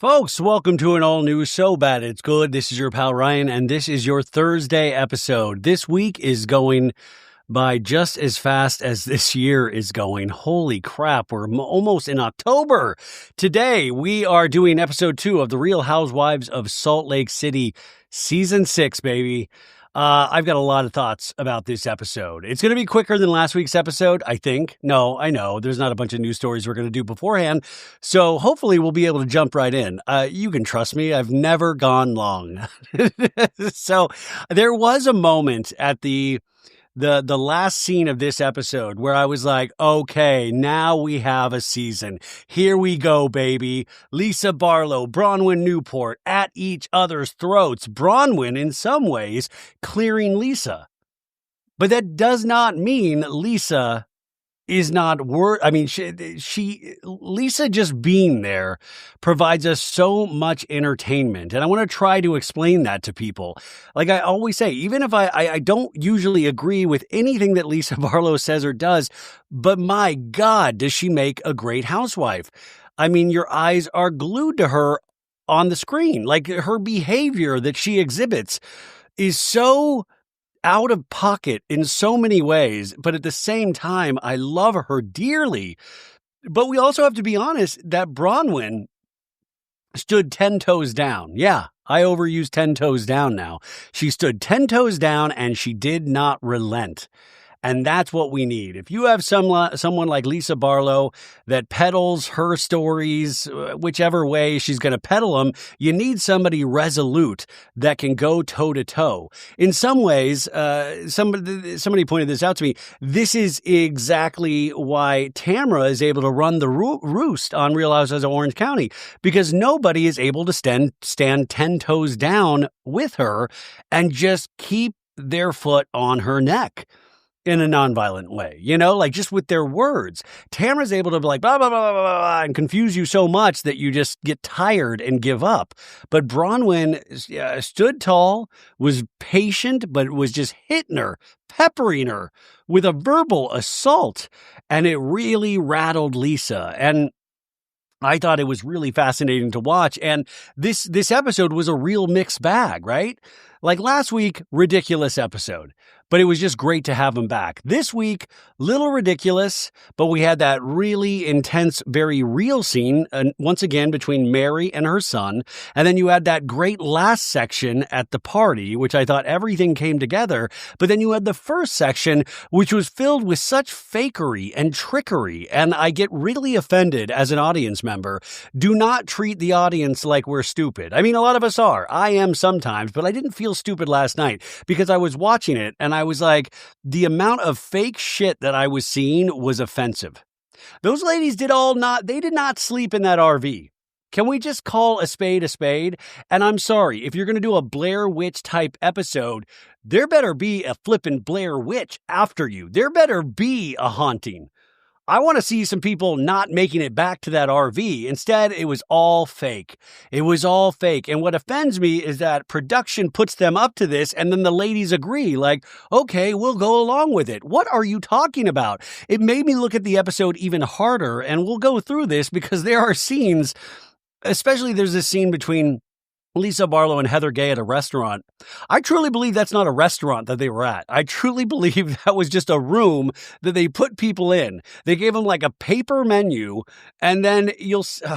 Folks, welcome to an all-new So Bad It's Good. This is your pal Ryan, and this is your Thursday episode. This week is going by just as fast as this year is going. Holy crap, we're almost in October. Today, we are doing episode 2 of The Real Housewives of Salt Lake City, Season 6, baby. I've got a lot of thoughts about this episode. It's going to be quicker than last week's episode, I think. No, I know. There's not a bunch of news stories we're going to do beforehand. So hopefully we'll be able to jump right in. You can trust me. I've never gone long. So there was a moment at the last scene of this episode where I was like, okay, now we have a season. Here we go, baby. Lisa Barlow, Bronwyn Newport at each other's throats. Bronwyn, in some ways, clearing Lisa. But that does not mean Lisa is not Lisa just being there provides us so much entertainment. And I want to try to explain that to people. Like I always say, even if I don't usually agree with anything that Lisa Barlow says or does, but my God, does she make a great housewife? I mean, your eyes are glued to her on the screen. Like her behavior that she exhibits is so out of pocket in so many ways, but at the same time, I love her dearly. But we also have to be honest that Bronwyn stood 10 toes down. Yeah, I overuse 10 toes down now. She stood 10 toes down and she did not relent. And that's what we need. If you have someone like Lisa Barlow that peddles her stories, whichever way she's going to peddle them, you need somebody resolute that can go toe to toe. In some ways, somebody pointed this out to me. This is exactly why Tamra is able to run the roost on Real Housewives of Orange County, because nobody is able to stand 10 toes down with her and just keep their foot on her neck. In a nonviolent way, like just with their words. Tamra's able to be like, blah, blah, blah, blah, blah, and confuse you so much that you just get tired and give up. But Bronwyn stood tall, was patient, but was just hitting her, peppering her with a verbal assault. And it really rattled Lisa. And I thought it was really fascinating to watch. And this episode was a real mixed bag, right? Like last week, ridiculous episode, but it was just great to have him back. This week, little ridiculous, but we had that really intense, very real scene, once again, between Mary and her son. And then you had that great last section at the party, which I thought everything came together. But then you had the first section, which was filled with such fakery and trickery. And I get really offended as an audience member. Do not treat the audience like we're stupid. I mean, a lot of us are. I am sometimes, but I didn't feel stupid last night because I was watching it and I was like, the amount of fake shit that I was seeing was offensive. Those ladies did not sleep in that RV. Can we just call a spade a spade? And I'm sorry, if you're going to do a Blair Witch type episode, there better be a flippin' Blair Witch after you. There better be a haunting. I want to see some people not making it back to that RV. Instead, it was all fake. It was all fake. And what offends me is that production puts them up to this and then the ladies agree, like, okay, we'll go along with it. What are you talking about? It made me look at the episode even harder, and we'll go through this because there are scenes, especially there's this scene between Lisa Barlow and Heather Gay at a restaurant. I truly believe that's not a restaurant that they were at. I truly believe that was just a room that they put people in. They gave them like a paper menu, and then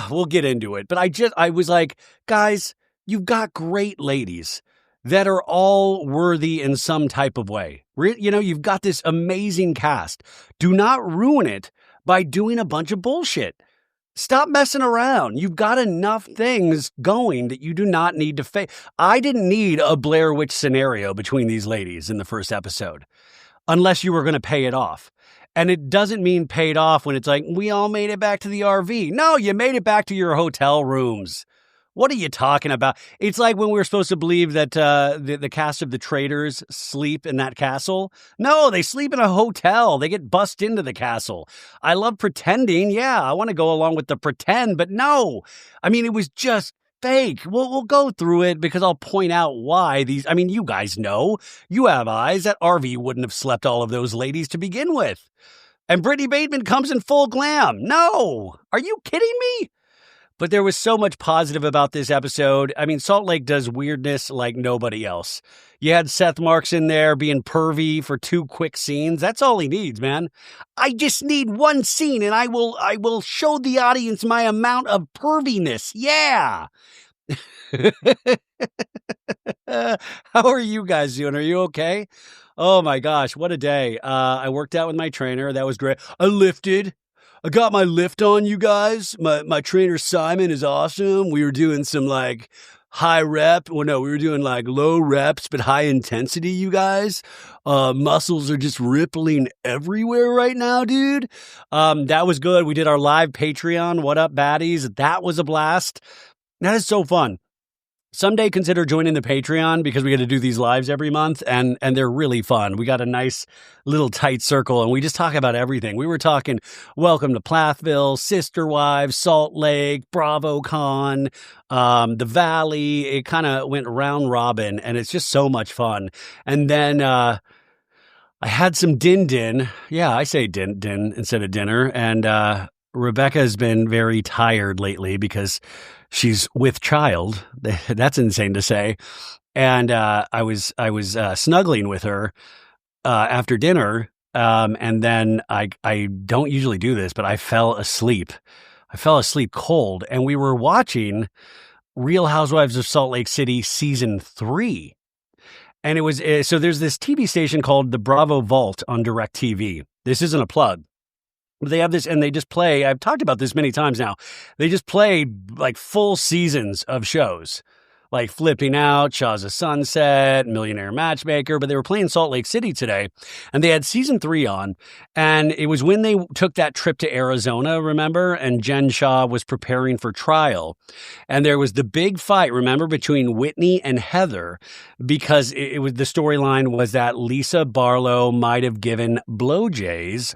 we'll get into it. But I was like, guys, you've got great ladies that are all worthy in some type of way. You've got this amazing cast. Do not ruin it by doing a bunch of bullshit. Stop messing around. You've got enough things going that you do not need to face. I didn't need a Blair Witch scenario between these ladies in the first episode, unless you were going to pay it off. And it doesn't mean paid off when it's like, we all made it back to the RV. No, you made it back to your hotel rooms. What are you talking about? It's like when we were supposed to believe that the cast of The Traitors sleep in that castle. No, they sleep in a hotel. They get bussed into the castle. I love pretending. Yeah, I want to go along with the pretend, but no. I mean, it was just fake. We'll go through it because I'll point out why you guys know. You have eyes. That RV wouldn't have slept all of those ladies to begin with. And Brittany Bateman comes in full glam. No. Are you kidding me? But there was so much positive about this episode. I mean, Salt Lake does weirdness like nobody else. You had Seth Marks in there being pervy for 2 quick scenes. That's all he needs, man. I just need one scene and I will show the audience my amount of perviness. Yeah. How are you guys doing? Are you okay? Oh my gosh, what a day. I worked out with my trainer. That was great. I lifted. I got my lift on, you guys. My trainer Simon is awesome. We were doing some like high rep. Well, no, we were doing like low reps, but high intensity, you guys. Muscles are just rippling everywhere right now, dude. That was good. We did our live Patreon. What up, baddies? That was a blast. That is so fun. Someday consider joining the Patreon because we got to do these lives every month and they're really fun. We got a nice little tight circle and we just talk about everything. We were talking Welcome to Plathville, Sister Wives, Salt Lake, BravoCon, the Valley. It kind of went round robin and it's just so much fun. And then I had some din. Yeah, I say din instead of dinner. And Rebecca has been very tired lately because she's with child. That's insane to say. And I was snuggling with her after dinner. And then I don't usually do this, but I fell asleep. I fell asleep cold. And we were watching Real Housewives of Salt Lake City season 3. And it was so there's this TV station called the Bravo Vault on DirecTV. This isn't a plug. They have this and they just play. I've talked about this many times now. They just play like full seasons of shows like Flipping Out, Shah's a Sunset, Millionaire Matchmaker. But they were playing Salt Lake City today and they had season 3 on. And it was when they took that trip to Arizona, remember? And Jen Shah was preparing for trial. And there was the big fight, remember, between Whitney and Heather because it was the storyline was that Lisa Barlow might have given blowjobs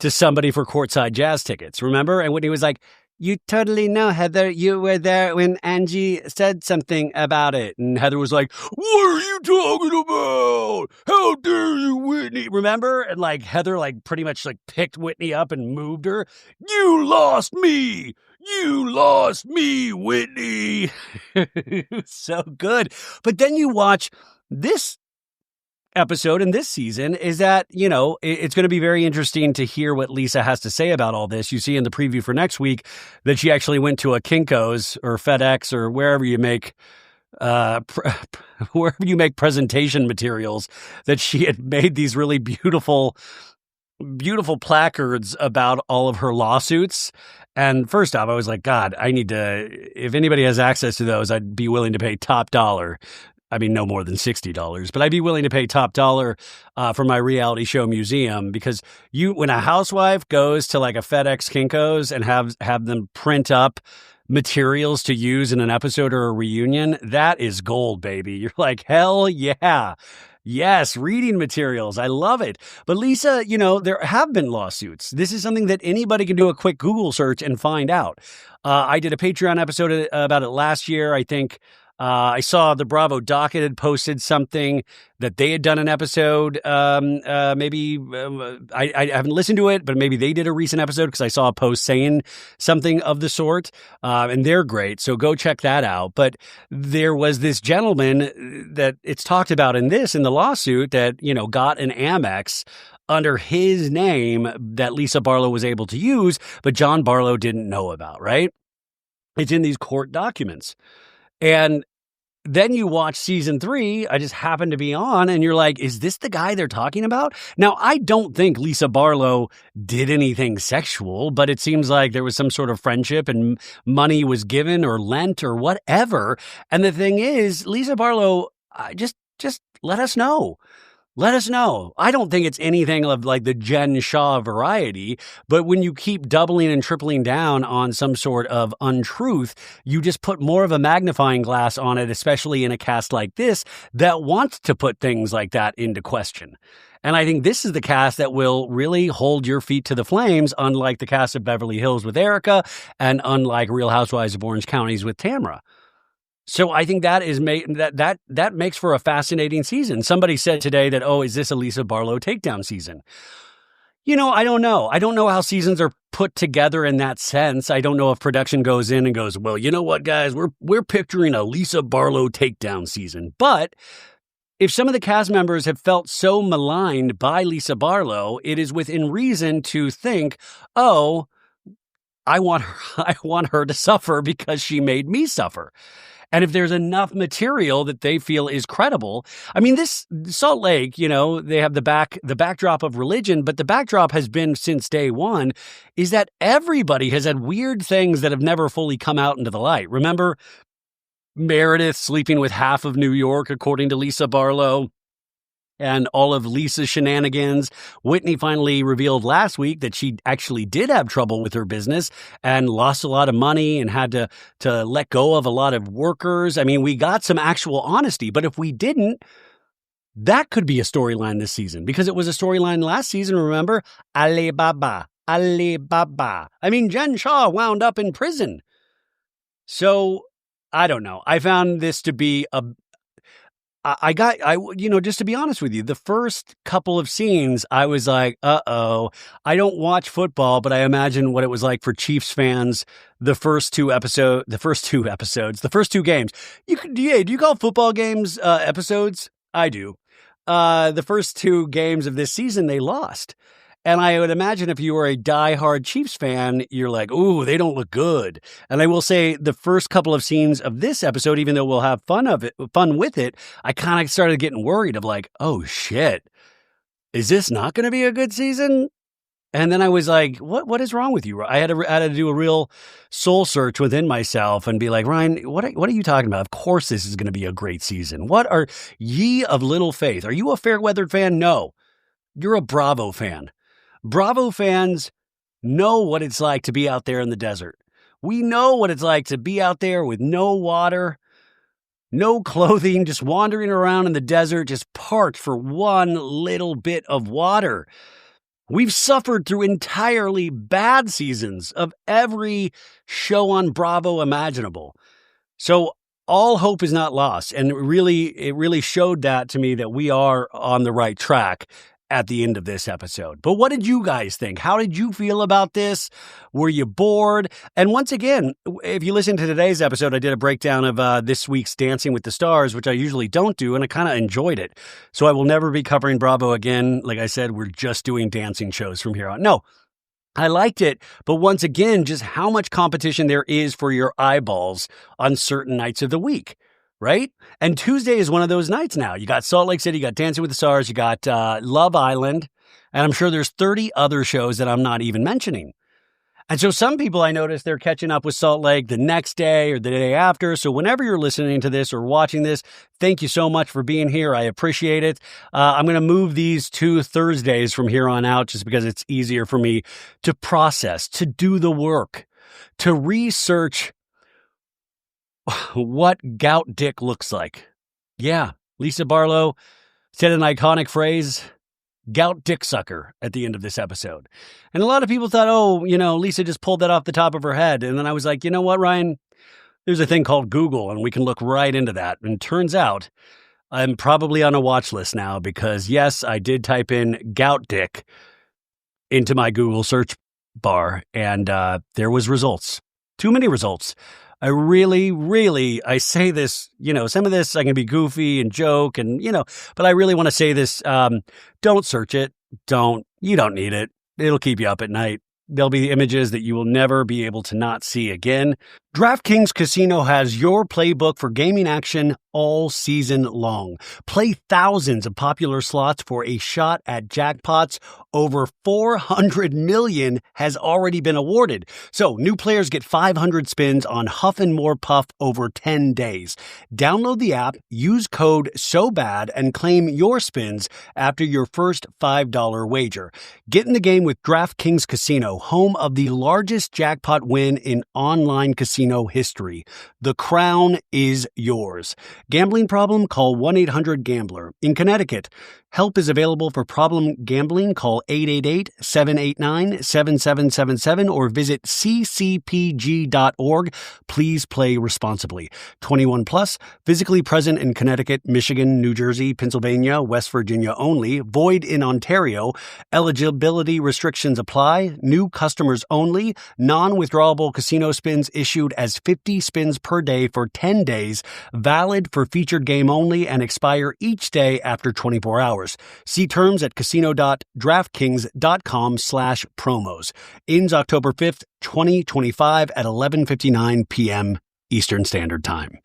to somebody for courtside jazz tickets, remember? And Whitney was like, you totally know, Heather. You were there when Angie said something about it. And Heather was like, what are you talking about? How dare you, Whitney? Remember? And like Heather like pretty much like picked Whitney up and moved her. You lost me. You lost me, Whitney. So good. But then you watch this episode in this season is that, you know, it's going to be very interesting to hear what Lisa has to say about all this. You see in the preview for next week that she actually went to a Kinko's or FedEx or wherever you make presentation materials, that she had made these really beautiful placards about all of her lawsuits. And first off, I was like, God, I need to, if anybody has access to those, I'd be willing to pay top dollar. I mean, no more than $60, but I'd be willing to pay top dollar for my reality show museum because when a housewife goes to like a FedEx Kinko's and have them print up materials to use in an episode or a reunion, that is gold, baby. You're like, hell yeah. Yes, reading materials. I love it. But Lisa, you know, there have been lawsuits. This is something that anybody can do a quick Google search and find out. I did a Patreon episode about it last year, I think. I saw the Bravo docket had posted something that they had done an episode. I haven't listened to it, but maybe they did a recent episode because I saw a post saying something of the sort. And they're great. So go check that out. But there was this gentleman that it's talked about in the lawsuit that, you know, got an Amex under his name that Lisa Barlow was able to use, but John Barlow didn't know about, right? It's in these court documents. And then you watch season 3, I just happened to be on, and you're like, is this the guy they're talking about? Now, I don't think Lisa Barlow did anything sexual, but it seems like there was some sort of friendship and money was given or lent or whatever. And the thing is, Lisa Barlow, just let us know. Let us know. I don't think it's anything of like the Jen Shah variety, but when you keep doubling and tripling down on some sort of untruth, you just put more of a magnifying glass on it, especially in a cast like this that wants to put things like that into question. And I think this is the cast that will really hold your feet to the flames, unlike the cast of Beverly Hills with Erica and unlike Real Housewives of Orange County with Tamra. So I think that is that makes for a fascinating season. Somebody said today that, oh, is this a Lisa Barlow takedown season? I don't know. I don't know how seasons are put together in that sense. I don't know if production goes in and goes, well, you know what, guys, we're picturing a Lisa Barlow takedown season. But if some of the cast members have felt so maligned by Lisa Barlow, it is within reason to think, oh, I want her to suffer because she made me suffer. And if there's enough material that they feel is credible, I mean, this Salt Lake, they have the backdrop of religion, but the backdrop has been since day one is that everybody has had weird things that have never fully come out into the light. Remember Meredith sleeping with half of New York, according to Lisa Barlow, and all of Lisa's shenanigans. Whitney finally revealed last week that she actually did have trouble with her business and lost a lot of money and had to let go of a lot of workers. I mean, we got some actual honesty, but if we didn't, that could be a storyline this season because it was a storyline last season, remember? Alibaba. I mean, Jen Shah wound up in prison. So, I don't know. I found this to be just to be honest with you, the first couple of scenes, I was like, uh-oh, I don't watch football, but I imagine what it was like for Chiefs fans, the first two games. Do you call football games, episodes? I do. The first two games of this season, they lost. And I would imagine if you were a diehard Chiefs fan, you're like, ooh, they don't look good. And I will say the first couple of scenes of this episode, even though we'll have fun with it, I kind of started getting worried of like, oh shit, is this not going to be a good season? And then I was like, what is wrong with you? I had to do a real soul search within myself and be like, Ryan, what are you talking about? Of course this is going to be a great season. What are ye of little faith? Are you a Fairweathered fan? No, you're a Bravo fan. Bravo fans know what it's like to be out there in the desert. We know what it's like to be out there with no water, no clothing, just wandering around in the desert, just parked for one little bit of water. We've suffered through entirely bad seasons of every show on Bravo imaginable. So all hope is not lost. And it really showed that to me that we are on the right track at the end of this episode. But what did you guys think? How did you feel about this? Were you bored? And once again, if you listen to today's episode, I did a breakdown of this week's Dancing with the Stars, which I usually don't do, and I kind of enjoyed it. So I will never be covering Bravo again. Like I said, we're just doing dancing shows from here on. No, I liked it, but once again, just how much competition there is for your eyeballs on certain nights of the week. Right? And Tuesday is one of those nights now. You got Salt Lake City, you got Dancing with the Stars, you got Love Island, and I'm sure there's 30 other shows that I'm not even mentioning. And so some people I notice they're catching up with Salt Lake the next day or the day after. So whenever you're listening to this or watching this, thank you so much for being here. I appreciate it. I'm going to move these to Thursdays from here on out just because it's easier for me to process, to do the work, to research what gout dick looks like. Yeah, Lisa Barlow said an iconic phrase, gout dick sucker, at the end of this episode. And a lot of people thought, oh, Lisa just pulled that off the top of her head. And then I was like, you know what, Ryan? There's a thing called Google, and we can look right into that. And turns out I'm probably on a watch list now because, yes, I did type in gout dick into my Google search bar, and there was results. Too many results. I say this, some of this I can be goofy and joke and, but I really want to say this. Don't search it. You don't need it. It'll keep you up at night. There'll be images that you will never be able to not see again. DraftKings Casino has your playbook for gaming action all season long. Play thousands of popular slots for a shot at jackpots. Over 400 million has already been awarded. So new players get 500 spins on Huff and More Puff over 10 days. Download the app, use code SOBAD, and claim your spins after your first $5 wager. Get in the game with DraftKings Casino, home of the largest jackpot win in online casino casino history. The crown is yours. Gambling problem? Call 1-800-GAMBLER. In Connecticut, help is available for problem gambling. Call 888-789-7777 or visit ccpg.org. Please play responsibly. 21 plus, physically present in Connecticut, Michigan, New Jersey, Pennsylvania, West Virginia only. Void in Ontario. Eligibility restrictions apply. New customers only. Non-withdrawable casino spins issued as 50 spins per day for 10 days. Valid for featured game only and expire each day after 24 hours. See terms at casino.draftkings.com/promos. Ends October 5th, 2025 at 11:59 p.m. Eastern Standard Time.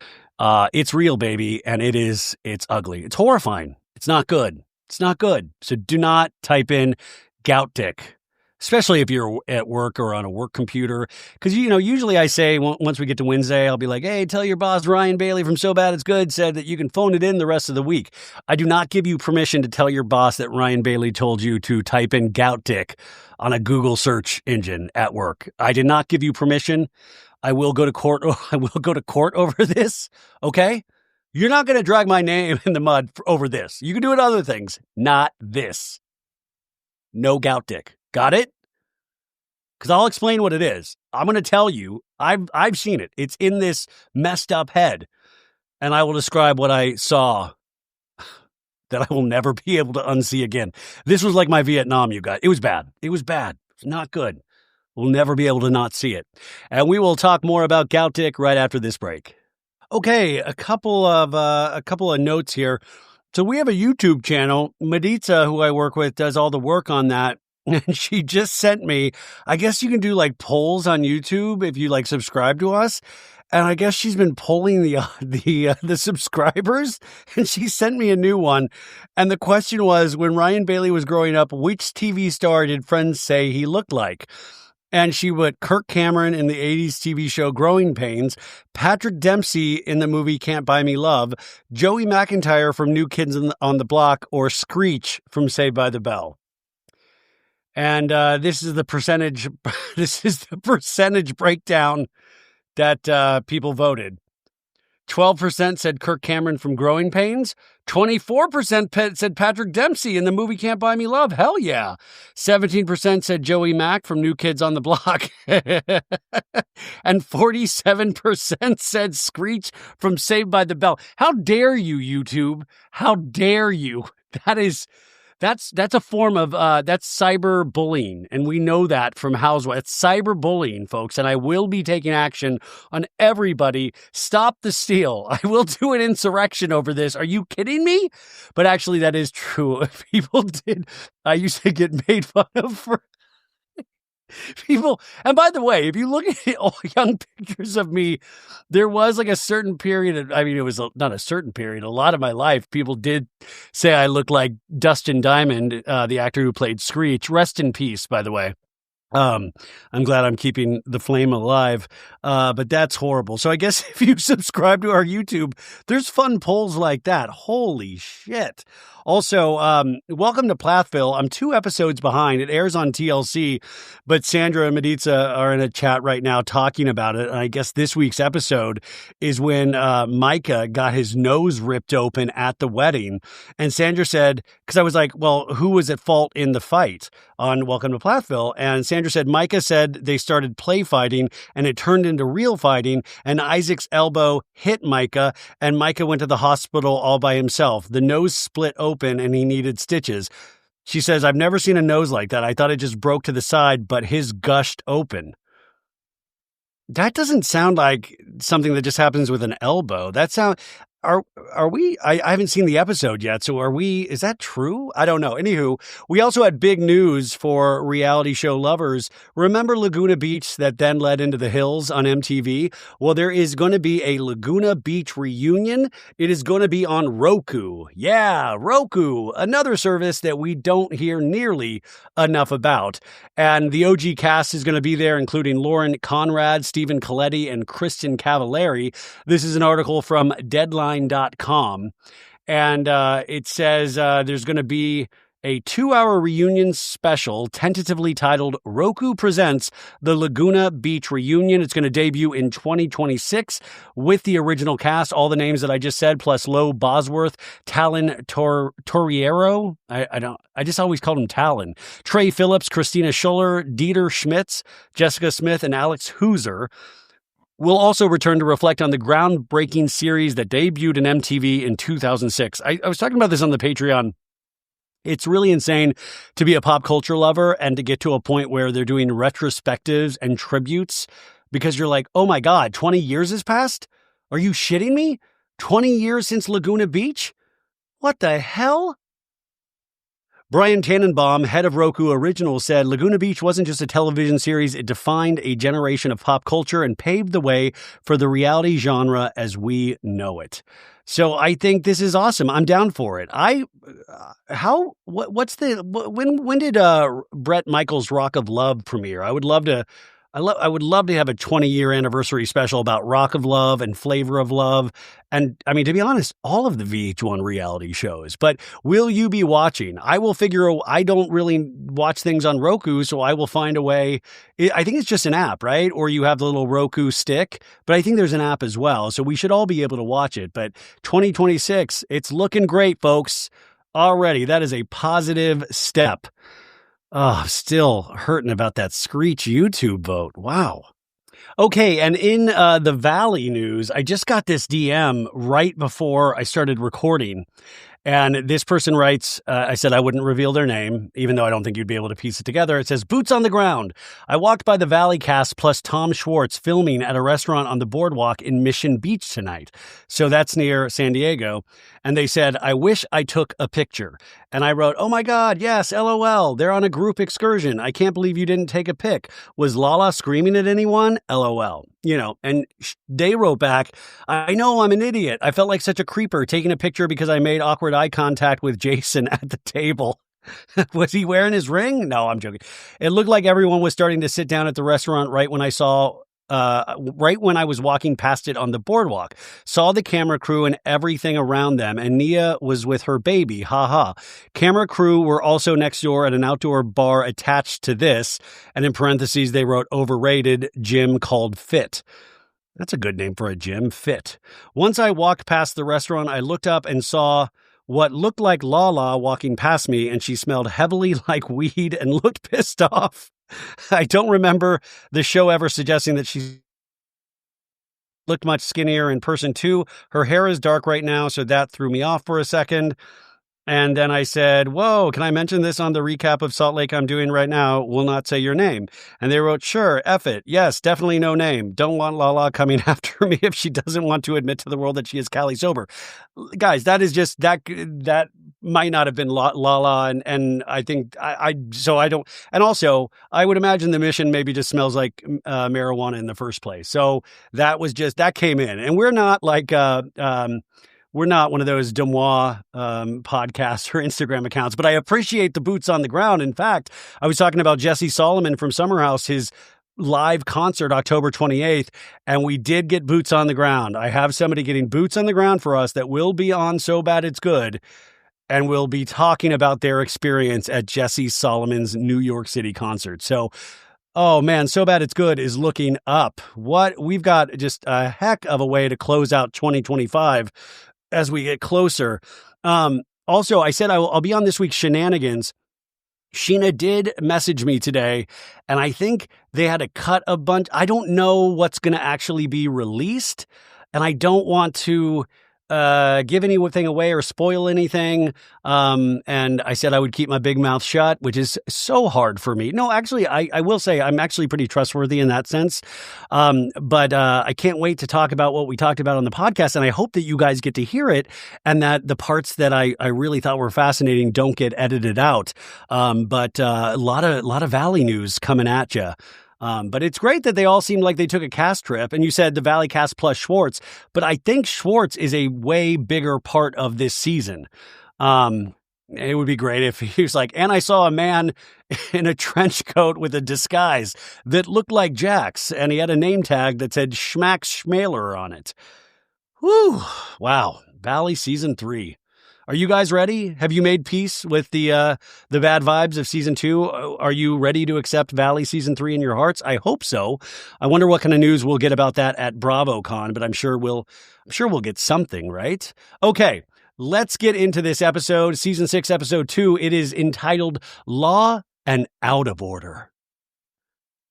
It's real, baby, and it's ugly. It's horrifying. It's not good. It's not good. So do not type in gout dick, especially if you're at work or on a work computer. Because, usually I say once we get to Wednesday, I'll be like, hey, tell your boss Ryan Bailey from So Bad It's Good said that you can phone it in the rest of the week. I do not give you permission to tell your boss that Ryan Bailey told you to type in gout dick on a Google search engine at work. I did not give you permission. I will go to court. I will go to court over this. Okay. You're not going to drag my name in the mud over this. You can do it other things, not this. No gout dick. Got it? Because I'll explain what it is. I'm going to tell you, I've seen it. It's in this messed up head. And I will describe what I saw that I will never be able to unsee again. This was like my Vietnam, you guys. It was bad. It was bad. It's not good. We'll never be able to not see it. And we will talk more about gout dick right after this break. Okay, a couple of notes here. So we have a YouTube channel. Maritza, who I work with, does all the work on that. And she just sent me, I guess you can do like polls on YouTube if you like subscribe to us. And I guess she's been polling the subscribers, and she sent me a new one. And the question was, when Ryan Bailey was growing up, which TV star did friends say he looked like? And she put Kirk Cameron in the 80s TV show Growing Pains, Patrick Dempsey in the movie Can't Buy Me Love, Joey McIntyre from New Kids on the Block, or Screech from Saved by the Bell. And this is the percentage. This is the percentage breakdown that people voted. 12% said Kirk Cameron from Growing Pains. 24% said Patrick Dempsey in the movie Can't Buy Me Love. Hell yeah. 17% said Joey Mack from New Kids on the Block. And 47% said Screech from Saved by the Bell. How dare you, YouTube? How dare you? That's a form of, that's cyberbullying. And we know that from Housewives. It's cyberbullying, folks. And I will be taking action on everybody. Stop the steal. I will do an insurrection over this. Are you kidding me? But actually, that is true. People did. I used to get made fun of for people. And by the way, if you look at all young pictures of me, there was like a certain period. It was not a certain period. A lot of my life, people did say I looked like Dustin Diamond, the actor who played Screech. Rest in peace, by the way. I'm glad I'm keeping the flame alive, but that's horrible. So I guess if you subscribe to our YouTube, there's fun polls like that. Holy shit. Also, welcome to Plathville. I'm 2 episodes behind. It airs on TLC, but Sandra and Maritza are in a chat right now talking about it. And I guess this week's episode is when Micah got his nose ripped open at the wedding. And Sandra said, because I was like, well, who was at fault in the fight on Welcome to Plathville? And Sandra said, Micah said they started play fighting and it turned into real fighting. And Isaac's elbow hit Micah and Micah went to the hospital all by himself. The nose split open and he needed stitches. She says, I've never seen a nose like that. I thought it just broke to the side, but his gushed open. That doesn't sound like something that just happens with an elbow. Are we, I haven't seen the episode yet. So is that true? I don't know. Anywho, we also had big news for reality show lovers. Remember Laguna Beach that then led into the hills on MTV? Well, there is going to be a Laguna Beach reunion. It is going to be on Roku. Yeah, Roku, another service that we don't hear nearly enough about. And the OG cast is going to be there, including Lauren Conrad, Stephen Coletti, and Kristen Cavallari. This is an article from Deadline.com. And it says there's going to be a 2-hour reunion special tentatively titled Roku Presents the Laguna Beach Reunion. It's going to debut in 2026 with the original cast, all the names that I just said, plus Lo Bosworth, Talon Torriero. I just always called him Talon. Trey Phillips, Christina Schuller, Dieter Schmitz, Jessica Smith, and Alex Hooser. We'll also return to reflect on the groundbreaking series that debuted in MTV in 2006. I was talking about this on the Patreon. It's really insane to be a pop culture lover and to get to a point where they're doing retrospectives and tributes because you're like, oh my God, 20 years has passed? Are you shitting me? 20 years since Laguna Beach? What the hell? Brian Tannenbaum, head of Roku Originals, said Laguna Beach wasn't just a television series, it defined a generation of pop culture and paved the way for the reality genre as we know it. So I think this is awesome. I'm down for it. When did Bret Michaels' Rock of Love premiere? I would love to have a 20-year anniversary special about Rock of Love and Flavor of Love. And I mean, to be honest, all of the VH1 reality shows. But will you be watching? I don't really watch things on Roku, so I will find a way. I think it's just an app, right? Or you have the little Roku stick, but I think there's an app as well. So we should all be able to watch it. But 2026, it's looking great, folks. Already, that is a positive step. Oh, still hurting about that Screech YouTube vote. Wow. Okay, and in the Valley news, I just got this DM right before I started recording. And this person writes, I said I wouldn't reveal their name, even though I don't think you'd be able to piece it together. It says, boots on the ground. I walked by the Valley cast plus Tom Schwartz filming at a restaurant on the boardwalk in Mission Beach tonight. So that's near San Diego. And they said, I wish I took a picture. And I wrote, oh my God, yes, LOL. They're on a group excursion. I can't believe you didn't take a pic. Was Lala screaming at anyone? LOL. And they wrote back, I know I'm an idiot. I felt like such a creeper taking a picture because I made awkward eye contact with Jason at the table. Was he wearing his ring? No, I'm joking. It looked like everyone was starting to sit down at the restaurant right when I was walking past it on the boardwalk. Saw the camera crew and everything around them, and Nia was with her baby. Haha. Camera crew were also next door at an outdoor bar attached to this, and in parentheses they wrote overrated gym called Fit. That's a good name for a gym, Fit. Once I walked past the restaurant, I looked up and saw what looked like Lala walking past me, and she smelled heavily like weed and looked pissed off. I don't remember the show ever suggesting that she looked much skinnier in person too. Her hair is dark right now, so that threw me off for a second. And then I said, whoa, can I mention this on the recap of Salt Lake I'm doing right now? Will not say your name. And they wrote, sure, F it. Yes, definitely no name. Don't want Lala coming after me if she doesn't want to admit to the world that she is Cali sober. Guys, that is just, that might not have been Lala. And I think, so I don't, and also I would imagine the mission maybe just smells like marijuana in the first place. So that came in. And we're not like, we're not one of those Demois podcasts or Instagram accounts, but I appreciate the boots on the ground. In fact, I was talking about Jesse Solomon from Summer House, his live concert October 28th, and we did get boots on the ground. I have somebody getting boots on the ground for us that will be on So Bad It's Good, and we'll be talking about their experience at Jesse Solomon's New York City concert. So, oh man, So Bad It's Good is looking up. We've got just a heck of a way to close out 2025 as we get closer. Also, I said I'll be on this week's Shenanigans. Sheena did message me today, and I think they had to cut a bunch. I don't know what's going to actually be released, and I don't want to give anything away or spoil anything. And I said I would keep my big mouth shut, which is so hard for me. No, actually, I will say I'm actually pretty trustworthy in that sense. But I can't wait to talk about what we talked about on the podcast. And I hope that you guys get to hear it and that the parts that I really thought were fascinating don't get edited out. But a lot of Valley news coming at you. But it's great that they all seemed like they took a cast trip. And you said the Valley cast plus Schwartz, but I think Schwartz is a way bigger part of this season. It would be great if he was like, and I saw a man in a trench coat with a disguise that looked like Jax, and he had a name tag that said Schmack Schmaler on it. Whew. Wow. Valley season 3. Are you guys ready? Have you made peace with the bad vibes of season 2? Are you ready to accept Valley season 3 in your hearts? I hope so. I wonder what kind of news we'll get about that at BravoCon, but I'm sure we'll get something, right? Okay, let's get into this episode, season 6, episode 2. It is entitled Law and Out of Order.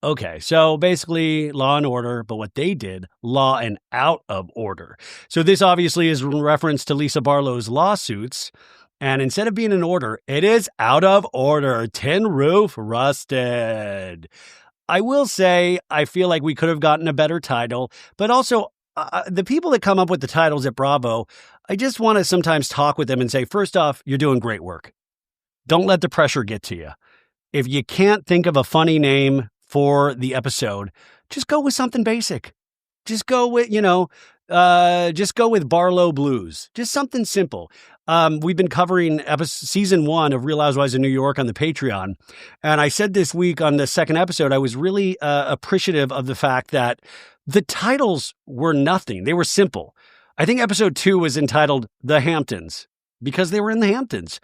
Okay, so basically Law and Order, but what they did, Law and Out of Order. So this obviously is in reference to Lisa Barlow's lawsuits. And instead of being in order, it is out of order. Tin roof rusted. I will say, I feel like we could have gotten a better title, but also the people that come up with the titles at Bravo, I just want to sometimes talk with them and say, first off, you're doing great work. Don't let the pressure get to you. If you can't think of a funny name for the episode, just go with something basic. Just go with, just go with Barlow Blues. Just something simple. We've been covering season 1 of Real Housewives of New York on the Patreon. And I said this week on the second episode, I was really appreciative of the fact that the titles were nothing. They were simple. I think episode 2 was entitled The Hamptons because they were in the Hamptons.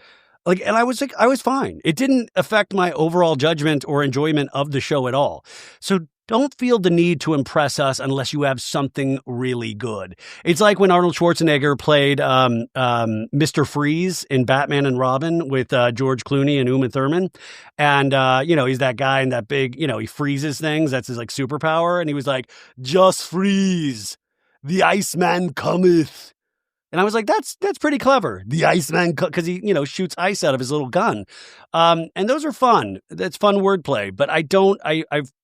And I was fine. It didn't affect my overall judgment or enjoyment of the show at all. So don't feel the need to impress us unless you have something really good. It's like when Arnold Schwarzenegger played Mr. Freeze in Batman and Robin with George Clooney and Uma Thurman. And, he's that guy in that big, he freezes things. That's his superpower. And he was like, just freeze. The Iceman cometh. And I was like, that's pretty clever. The Iceman, because he, shoots ice out of his little gun. And those are fun. That's fun wordplay. But I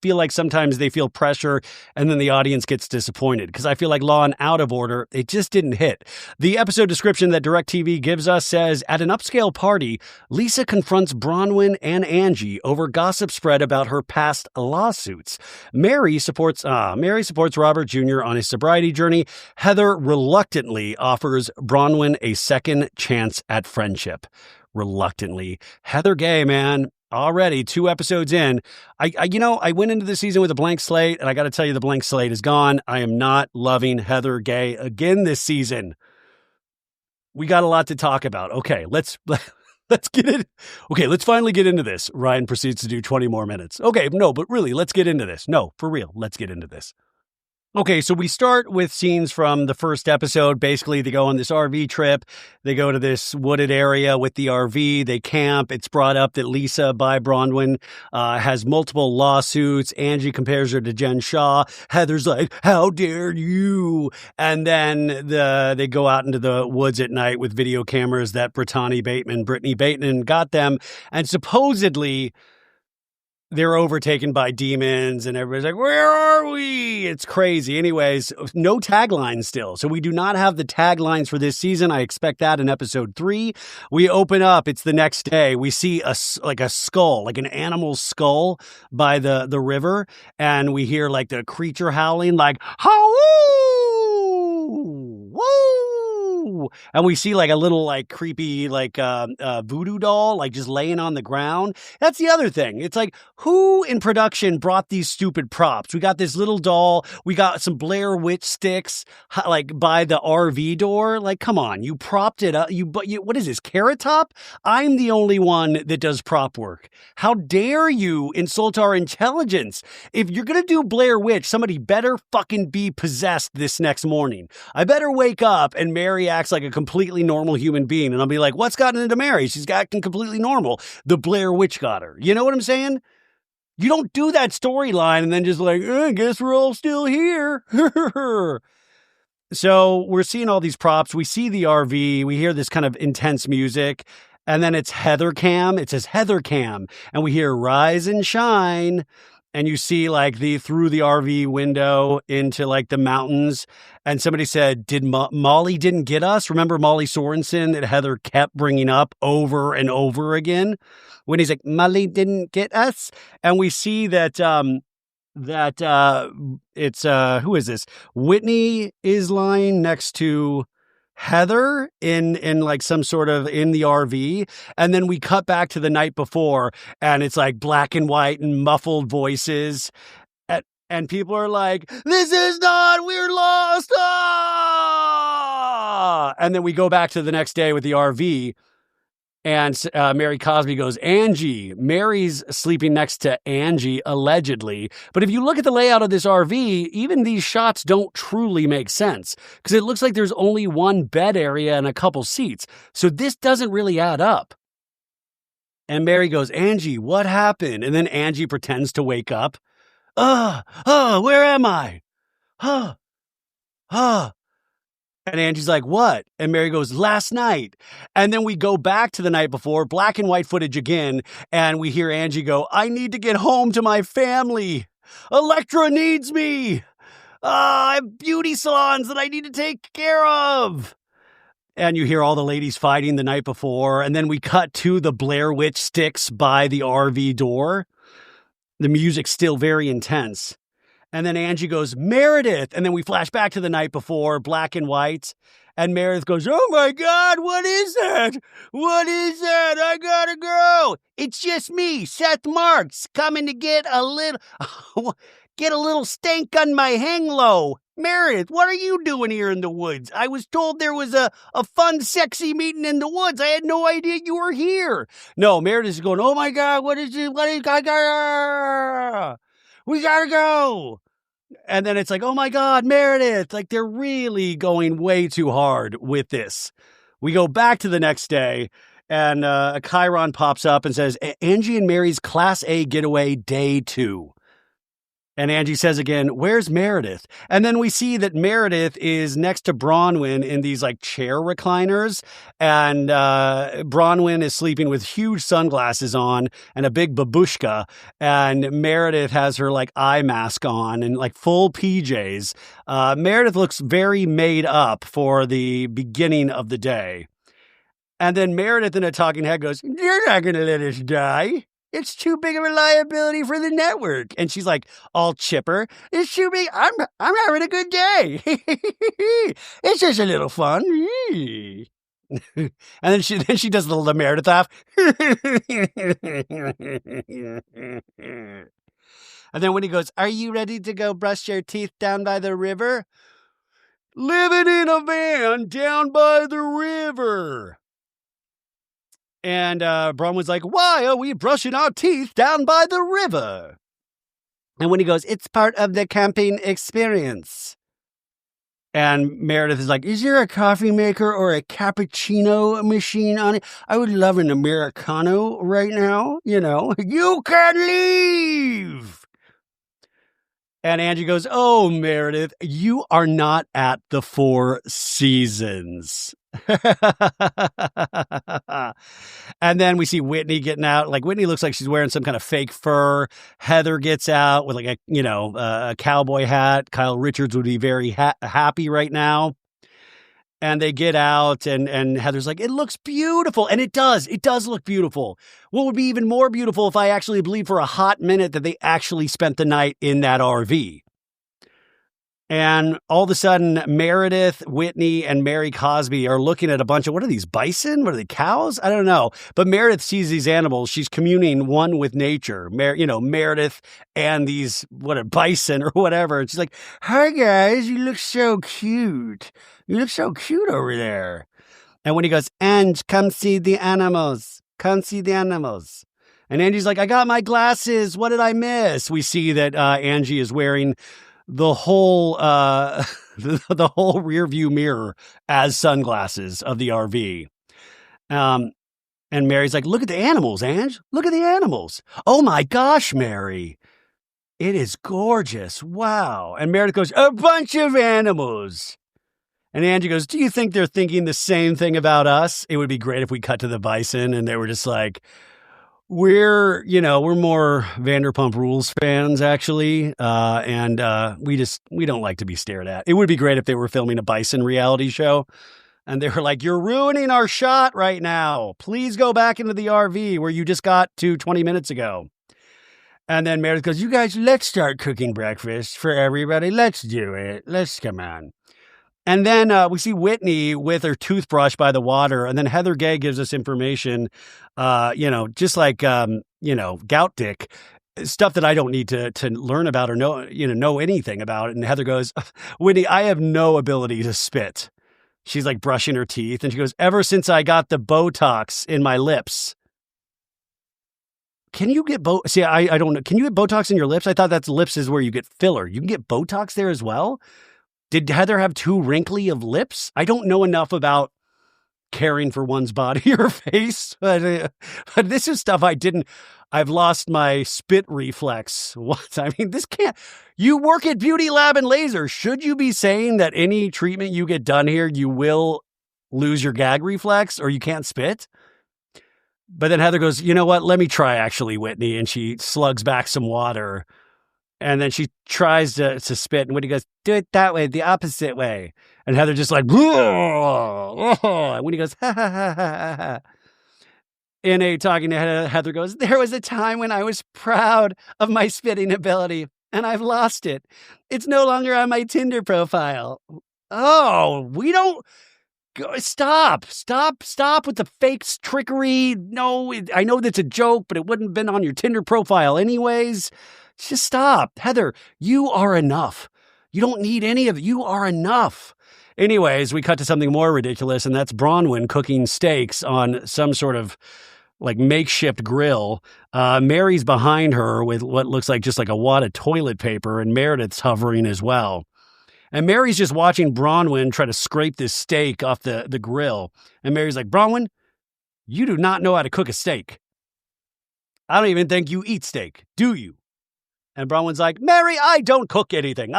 feel like sometimes they feel pressure and then the audience gets disappointed because I feel like Law and Out of Order, it just didn't hit. The episode description that DirecTV gives us says, at an upscale party, Lisa confronts Bronwyn and Angie over gossip spread about her past lawsuits. Mary supports Robert Jr. on his sobriety journey. Heather reluctantly offers Bronwyn a second chance at friendship. Reluctantly. Heather Gay, man, already 2 episodes in. I went into the season with a blank slate, and I got to tell you, the blank slate is gone. I am not loving Heather Gay again this season. We got a lot to talk about. Okay, let's get it. Okay, let's finally get into this. Ryan proceeds to do 20 more minutes. Okay, no, but really, let's get into this. No, for real, let's get into this. Okay, so we start with scenes from the first episode. Basically, they go on this RV trip. They go to this wooded area with the RV. They camp. It's brought up that Lisa, by Bronwyn, has multiple lawsuits. Angie compares her to Jen Shah. Heather's like, how dare you? And then they go out into the woods at night with video cameras that Brittany Bateman got them. And supposedly they're overtaken by demons and everybody's like, where are we? It's crazy. Anyways, no taglines still. So we do not have the taglines for this season. I expect that in episode 3. We open up. It's the next day. We see a skull, like an animal skull by the river. And we hear like the creature howling like, howoo, woo. And we see like a little like creepy like voodoo doll like just laying on the ground. That's the other thing. It's like, who in production brought these stupid props? We got this little doll. We got some Blair Witch sticks like by the RV door. Like, come on, you propped it up. What is this, Carrot Top? I'm the only one that does prop work. How dare you insult our intelligence? If you're going to do Blair Witch, somebody better fucking be possessed this next morning. I better wake up and Mary acts like a completely normal human being. And I'll be like, what's gotten into Mary? She's acting completely normal. The Blair Witch got her. You know what I'm saying? You don't do that storyline and then just like, I guess we're all still here. So we're seeing all these props. We see the RV. We hear this kind of intense music. And then it's Heather Cam. It says Heather Cam. And we hear Rise and Shine. And you see like through the RV window into like the mountains. And somebody said, did Molly didn't get us? Remember Molly Sorensen that Heather kept bringing up over and over again? When he's like, Molly didn't get us. And we see that it's who is this? Whitney is lying next to Heather in like some sort of in the RV. And then we cut back to the night before and it's like black and white and muffled voices. And people are like, this is not, we're lost. Ah! And then we go back to the next day with the RV. And Mary Cosby goes, Angie. Mary's sleeping next to Angie, allegedly. But if you look at the layout of this RV, even these shots don't truly make sense because it looks like there's only one bed area and a couple seats. So this doesn't really add up. And Mary goes, Angie, what happened? And then Angie pretends to wake up. Where am I? And Angie's like, what? And Mary goes, last night. And then we go back to the night before, black and white footage again, and we hear Angie go, I need to get home to my family. Electra needs me. I have beauty salons that I need to take care of. And you hear all the ladies fighting the night before. And then we cut to the Blair Witch sticks by the RV door. The music's still very intense. And then Angie goes, Meredith. And then we flash back to the night before, black and white. And Meredith goes, oh my God, what is that? What is that? I gotta go. It's just me, Seth Marks, coming to get a little stank on my hang low. Meredith, what are you doing here in the woods? I was told there was a fun, sexy meeting in the woods. I had no idea you were here. No, Meredith is going, oh my God, what is it? We gotta go. And then it's like, oh my God, Meredith. Like they're really going way too hard with this. We go back to the next day and a Chiron pops up and says, Angie and Mary's Class A getaway day 2. And Angie says again, where's Meredith? And then we see that Meredith is next to Bronwyn in these like chair recliners. And Bronwyn is sleeping with huge sunglasses on and a big babushka. And Meredith has her like eye mask on and like full PJs. Meredith looks very made up for the beginning of the day. And then Meredith in a talking head goes, you're not going to let us die. It's too big of a liability for the network. And she's like, all chipper. It's too big. I'm having a good day. It's just a little fun. And then she does the Meredith laugh. And then when he goes, are you ready to go brush your teeth down by the river? Living in a van down by the river. And Bronwyn's like, why are we brushing our teeth down by the river? And when he goes, it's part of the camping experience. And Meredith is like, is there a coffee maker or a cappuccino machine on it? I would love an Americano right now. You know, you can leave. And Angie goes, oh, Meredith, you are not at the Four Seasons. And then we see Whitney getting out. Like Whitney looks like she's wearing some kind of fake fur. Heather gets out with like a cowboy hat. Kyle Richards would be very happy right now. And they get out and Heather's like, it looks beautiful. And it does look beautiful. What would be even more beautiful if I actually believed for a hot minute that they actually spent the night in that RV. And all of a sudden, Meredith, Whitney, and Mary Cosby are looking at a bunch of, what are these, bison? What are they, cows? I don't know. But Meredith sees these animals. She's communing one with nature. Meredith and these, bison or whatever. And she's like, hi, guys, you look so cute. You look so cute over there. And when he goes, Ange, come see the animals. Come see the animals. And Angie's like, I got my glasses. What did I miss? We see that Angie is wearing the whole the whole rear view mirror as sunglasses of the RV. And Mary's like, look at the animals, Ange. Look at the animals. Oh my gosh, Mary. It is gorgeous. Wow. And Meredith goes, a bunch of animals. And Angie goes, do you think they're thinking the same thing about us? It would be great if we cut to the bison and they were just like, we're more Vanderpump Rules fans, actually. And we don't like to be stared at. It would be great if they were filming a bison reality show and they were like, you're ruining our shot right now. Please go back into the RV where you just got to 20 minutes ago. And then Meredith goes, you guys, let's start cooking breakfast for everybody. Let's do it. Let's come on. And then we see Whitney with her toothbrush by the water. And then Heather Gay gives us information, just like, gout dick, stuff that I don't need to learn about or know anything about. And Heather goes, Whitney, I have no ability to spit. She's like brushing her teeth and she goes, ever since I got the Botox in my lips. Can you get See, I don't know. Can you get Botox in your lips? I thought that's lips is where you get filler. You can get Botox there as well? Did Heather have too wrinkly of lips? I don't know enough about caring for one's body or face, but this is stuff I've lost my spit reflex. What? I mean, this can't, you work at Beauty Lab and Laser. Should you be saying that any treatment you get done here, you will lose your gag reflex or you can't spit? But then Heather goes, you know what? Let me try actually, Whitney. And she slugs back some water. And then she tries to spit. And Whitney goes, do it that way, the opposite way. And Heather just like, and Whitney goes, ha, ha, ha, ha, ha. In a talking to Heather goes, there was a time when I was proud of my spitting ability, and I've lost it. It's no longer on my Tinder profile. Oh, we don't... Stop with the fake trickery. No, I know that's a joke, but it wouldn't have been on your Tinder profile anyways. Just stop. Heather, you are enough. You don't need any of it. You are enough. Anyways, we cut to something more ridiculous, and that's Bronwyn cooking steaks on some sort of like makeshift grill. Mary's behind her with what looks like just like a wad of toilet paper, and Meredith's hovering as well. And Mary's just watching Bronwyn try to scrape this steak off the grill. And Mary's like, Bronwyn, you do not know how to cook a steak. I don't even think you eat steak, do you? And Bronwyn's like, Mary, I don't cook anything.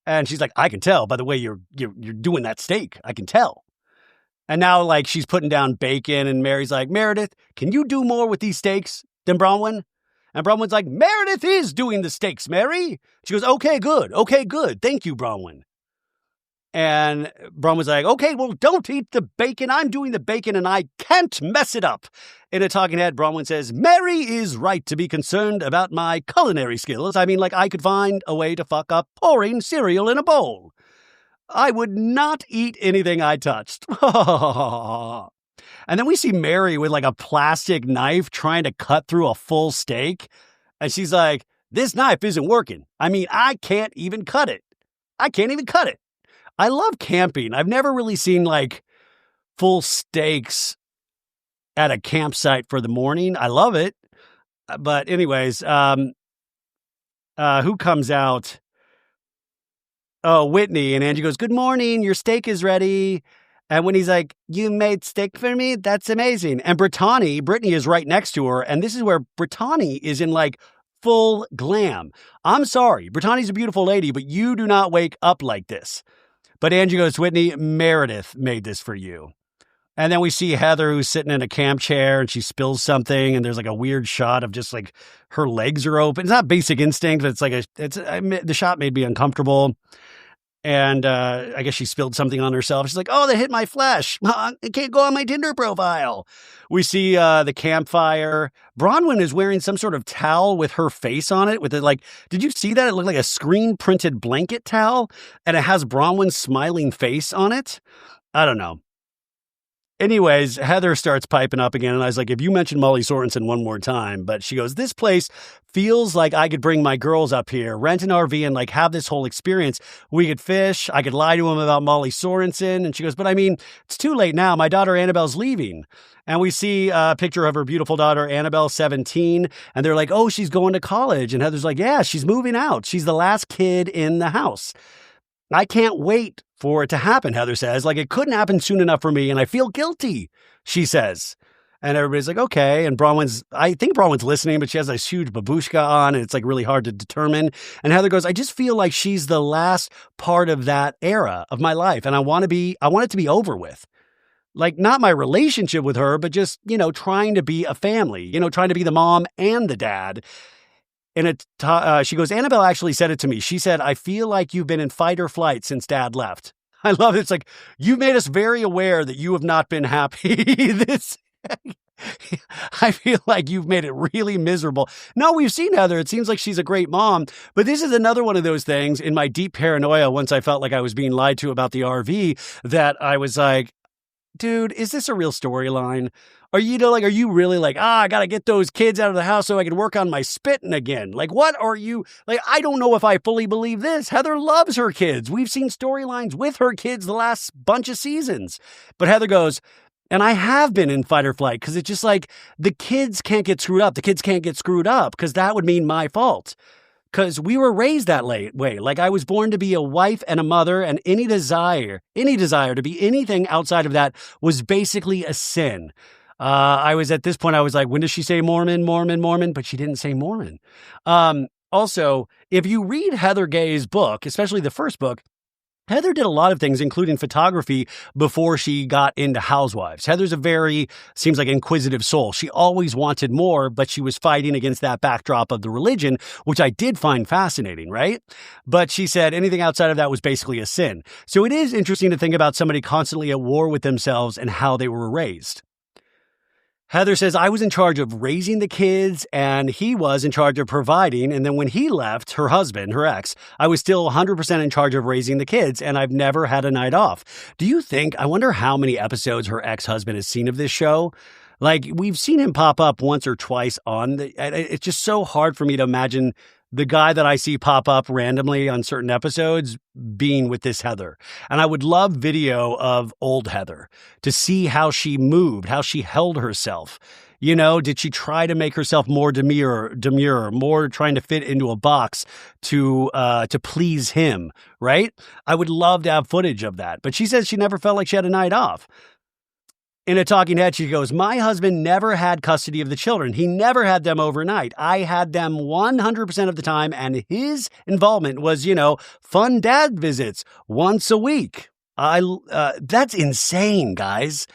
And she's like, I can tell by the way you're doing that steak. I can tell. And now like she's putting down bacon and Mary's like, Meredith, can you do more with these steaks than Bronwyn? And Bronwyn's like, Meredith is doing the steaks, Mary. She goes, okay, good. Thank you, Bronwyn. And Bronwyn's like, okay, well, don't eat the bacon. I'm doing the bacon and I can't mess it up. In a talking head, Bronwyn says, Mary is right to be concerned about my culinary skills. I mean, like I could find a way to fuck up pouring cereal in a bowl. I would not eat anything I touched. And then we see Mary with like a plastic knife trying to cut through a full steak. And she's like, this knife isn't working. I mean, I can't even cut it. I love camping. I've never really seen like full steaks at a campsite for the morning. I love it. But anyways, who comes out? Oh, Whitney. And Angie goes, good morning. Your steak is ready. And when he's like, you made steak for me? That's amazing. And Brittany is right next to her. And this is where Brittany is in like full glam. I'm sorry. Brittany's a beautiful lady, but you do not wake up like this. But Angie goes, Whitney, Meredith made this for you. And then we see Heather who's sitting in a camp chair and she spills something. And there's like a weird shot of just like her legs are open. It's not Basic Instinct, but it's like the shot made me uncomfortable. And I guess she spilled something on herself. She's like, oh, that hit my flesh. It can't go on my Tinder profile. We see the campfire. Bronwyn is wearing some sort of towel with her face on it. With it, like, did you see that? It looked like a screen printed blanket towel. And it has Bronwyn's smiling face on it. I don't know. Anyways, Heather starts piping up again, and I was like, if you mention Molly Sorensen one more time, but she goes, this place feels like I could bring my girls up here, rent an RV, and like have this whole experience. We could fish. I could lie to them about Molly Sorensen. And she goes, but I mean, it's too late now. My daughter Annabelle's leaving. And we see a picture of her beautiful daughter, Annabelle, 17. And they're like, oh, she's going to college. And Heather's like, yeah, she's moving out. She's the last kid in the house. I can't wait for it to happen, Heather says. Like, it couldn't happen soon enough for me, and I feel guilty, she says. And everybody's like, okay. And I think Bronwyn's listening, but she has this huge babushka on, and it's like really hard to determine. And Heather goes, I just feel like she's the last part of that era of my life, and I want it to be over with. Like, not my relationship with her, but just, trying to be a family, trying to be the mom and the dad. And she goes, Annabelle actually said it to me. She said, I feel like you've been in fight or flight since Dad left. I love it. It's like, you made us very aware that you have not been happy. I feel like you've made it really miserable. No, we've seen Heather. It seems like she's a great mom. But this is another one of those things in my deep paranoia, once I felt like I was being lied to about the RV, that I was like, dude, is this a real storyline? Are you, are you really like, I got to get those kids out of the house so I can work on my spitting again? Like, what are you, like, I don't know if I fully believe this. Heather loves her kids. We've seen storylines with her kids the last bunch of seasons. But Heather goes, and I have been in fight or flight because it's just like the kids can't get screwed up. The kids can't get screwed up because that would mean my fault. Because we were raised that way. Like I was born to be a wife and a mother, and any desire to be anything outside of that was basically a sin. I was at this point, I was like, when does she say Mormon, Mormon, Mormon? But she didn't say Mormon. Also, if you read Heather Gay's book, especially the first book, Heather did a lot of things, including photography, before she got into Housewives. Heather's a very, seems like, inquisitive soul. She always wanted more, but she was fighting against that backdrop of the religion, which I did find fascinating, right? But she said anything outside of that was basically a sin. So it is interesting to think about somebody constantly at war with themselves and how they were raised. Heather says, I was in charge of raising the kids and he was in charge of providing. And then when he left, her husband, her ex, I was still 100% in charge of raising the kids and I've never had a night off. Do you think, I wonder how many episodes her ex-husband has seen of this show? Like, we've seen him pop up once or twice it's just so hard for me to imagine the guy that I see pop up randomly on certain episodes being with this Heather. And I would love video of old Heather to see how she moved, how she held herself. You know, did she try to make herself more demure, more trying to fit into a box to please him, right? I would love to have footage of that. But she says she never felt like she had a night off. In a talking head, she goes, my husband never had custody of the children. He never had them overnight. I had them 100% of the time, and his involvement was, fun dad visits once a week. That's insane, guys.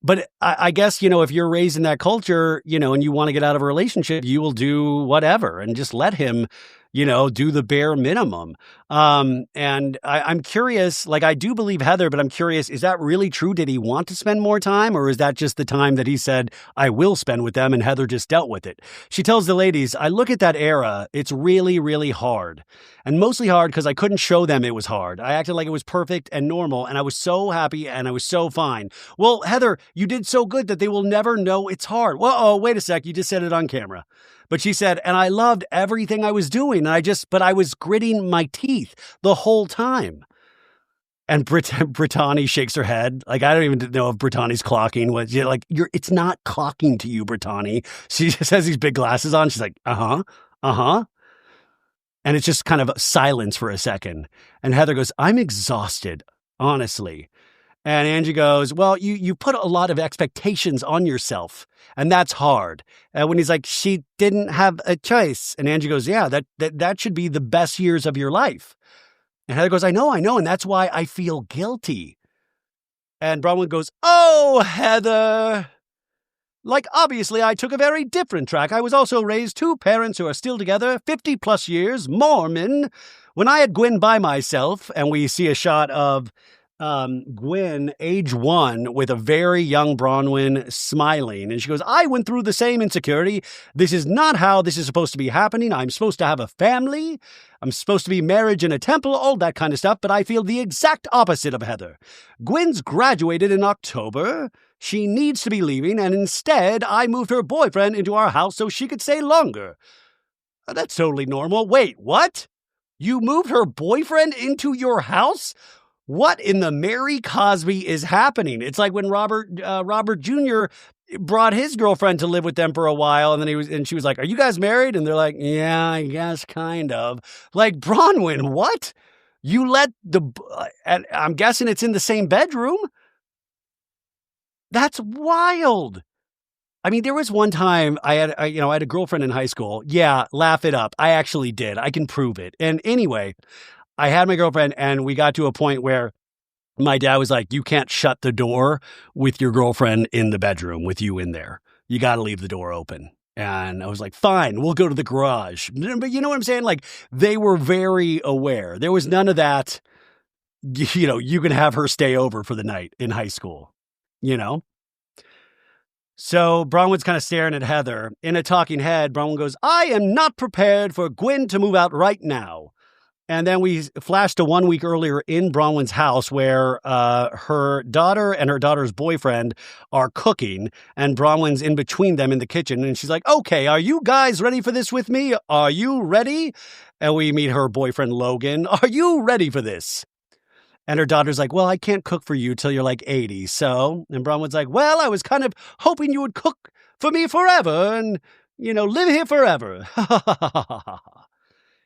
But I guess, if you're raised in that culture, and you want to get out of a relationship, you will do whatever and just let him, do the bare minimum. And I'm curious, like I do believe Heather, but I'm curious, is that really true? Did he want to spend more time or is that just the time that he said, I will spend with them and Heather just dealt with it? She tells the ladies, I look at that era, it's really, really hard and mostly hard because I couldn't show them it was hard. I acted like it was perfect and normal and I was so happy and I was so fine. Well, Heather, you did so good that they will never know it's hard. Well, oh, wait a sec. You just said it on camera. But she said, and I loved everything I was doing. But I was gritting my teeth the whole time. And Brittany shakes her head. Like, I don't even know if Brittany's clocking. It's not clocking to you, Brittany. She just has these big glasses on. She's like, uh-huh. And it's just kind of silence for a second. And Heather goes, I'm exhausted, honestly. And Angie goes, well, you put a lot of expectations on yourself, and that's hard. When he's like, she didn't have a choice. And Angie goes, yeah, that should be the best years of your life. And Heather goes, I know, and that's why I feel guilty. And Bronwyn goes, oh, Heather. Like, obviously, I took a very different track. I was also raised two parents who are still together, 50 plus years, Mormon. When I had Gwen by myself, and we see a shot of Gwen, age 1, with a very young Bronwyn smiling. And she goes, I went through the same insecurity. This is not how this is supposed to be happening. I'm supposed to have a family. I'm supposed to be marriage in a temple, all that kind of stuff. But I feel the exact opposite of Heather. Gwen's graduated in October. She needs to be leaving. And instead, I moved her boyfriend into our house so she could stay longer. That's totally normal. Wait, what? You moved her boyfriend into your house? What in the Mary Cosby is happening? It's like when Robert Jr. brought his girlfriend to live with them for a while, and then she was like, "Are you guys married?" And they're like, "Yeah, I guess kind of." Like, Bronwyn, what? You let I'm guessing it's in the same bedroom? That's wild. I mean, there was one time I had a girlfriend in high school. Yeah, laugh it up. I actually did. I can prove it. And anyway, I had my girlfriend and we got to a point where my dad was like, you can't shut the door with your girlfriend in the bedroom with you in there. You got to leave the door open. And I was like, fine, we'll go to the garage. But you know what I'm saying? Like, they were very aware. There was none of that, you can have her stay over for the night in high school, So Bronwyn's kind of staring at Heather. In a talking head, Bronwyn goes, I am not prepared for Gwen to move out right now. And then we flashed to 1 week earlier in Bronwyn's house where her daughter and her daughter's boyfriend are cooking, and Bronwyn's in between them in the kitchen. And she's like, okay, are you guys ready for this with me? Are you ready? And we meet her boyfriend, Logan. Are you ready for this? And her daughter's like, well, I can't cook for you till you're like 80. So, and Bronwyn's like, well, I was kind of hoping you would cook for me forever and, live here forever.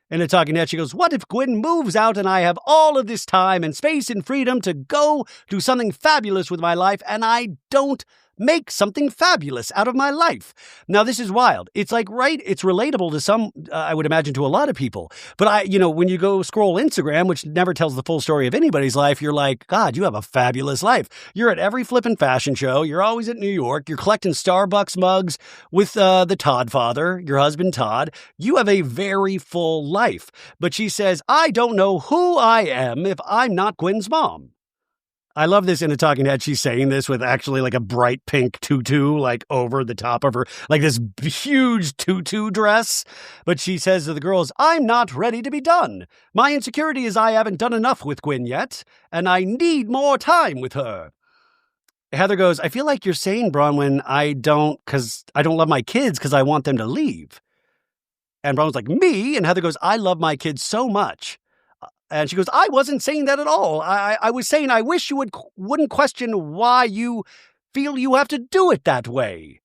In a talking head, she goes, what if Gwen moves out and I have all of this time and space and freedom to go do something fabulous with my life and I don't make something fabulous out of my life? Now, this is wild. It's like, right, it's relatable to some, I would imagine to a lot of people. But when you go scroll Instagram, which never tells the full story of anybody's life, you're like, God, you have a fabulous life. You're at every flippin' fashion show. You're always at New York. You're collecting Starbucks mugs with the Todd father, your husband, Todd. You have a very full life. But she says, I don't know who I am if I'm not Gwen's mom. I love this in a talking head. She's saying this with actually like a bright pink tutu, like over the top of her, like this huge tutu dress. But she says to the girls, I'm not ready to be done. My insecurity is I haven't done enough with Gwen yet, and I need more time with her. Heather goes, I feel like you're saying, Bronwyn, I don't love my kids because I want them to leave. And Bronwyn's like, me? And Heather goes, I love my kids so much. And she goes, I wasn't saying that at all. I was saying I wish you wouldn't question why you feel you have to do it that way.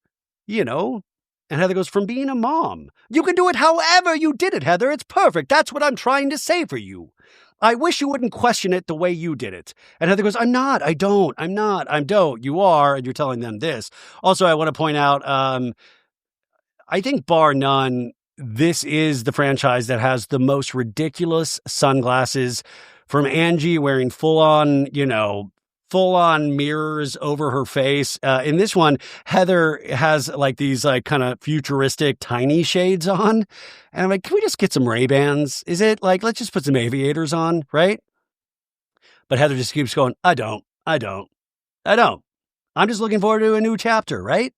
And Heather goes, from being a mom. You can do it however you did it, Heather. It's perfect. That's what I'm trying to say for you. I wish you wouldn't question it the way you did it. And Heather goes, I'm not. I don't. I'm not. I don't. You are. And you're telling them this. Also, I want to point out, I think bar none, this is the franchise that has the most ridiculous sunglasses, from Angie wearing full-on mirrors over her face. In this one, Heather has like these like kind of futuristic tiny shades on. And I'm like, can we just get some Ray-Bans? Is it like, let's just put some aviators on, right? But Heather just keeps going, I don't. I'm just looking forward to a new chapter, right?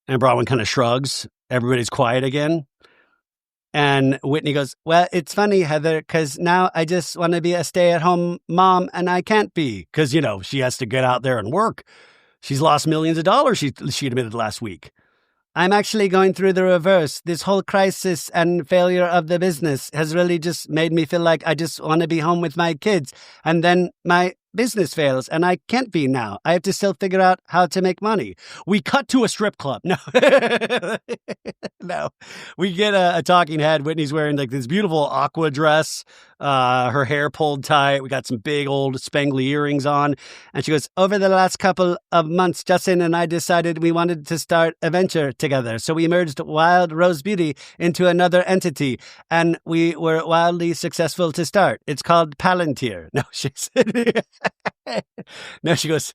And Bronwyn kind of shrugs. Everybody's quiet again. And Whitney goes, well, it's funny, Heather, because now I just want to be a stay-at-home mom, and I can't be because, she has to get out there and work. She's lost millions of dollars, she admitted last week. I'm actually going through the reverse. This whole crisis and failure of the business has really just made me feel like I just want to be home with my kids. And then my business fails and I can't be now. I have to still figure out how to make money. We cut to a strip club. No, no, we get a talking head. Whitney's wearing like this beautiful aqua dress, her hair pulled tight. We got some big old spangly earrings on. And she goes, over the last couple of months, Justin and I decided we wanted to start a venture together. So we merged Wild Rose Beauty into another entity, and we were wildly successful to start. It's called Palantir. No, she said. No, she goes,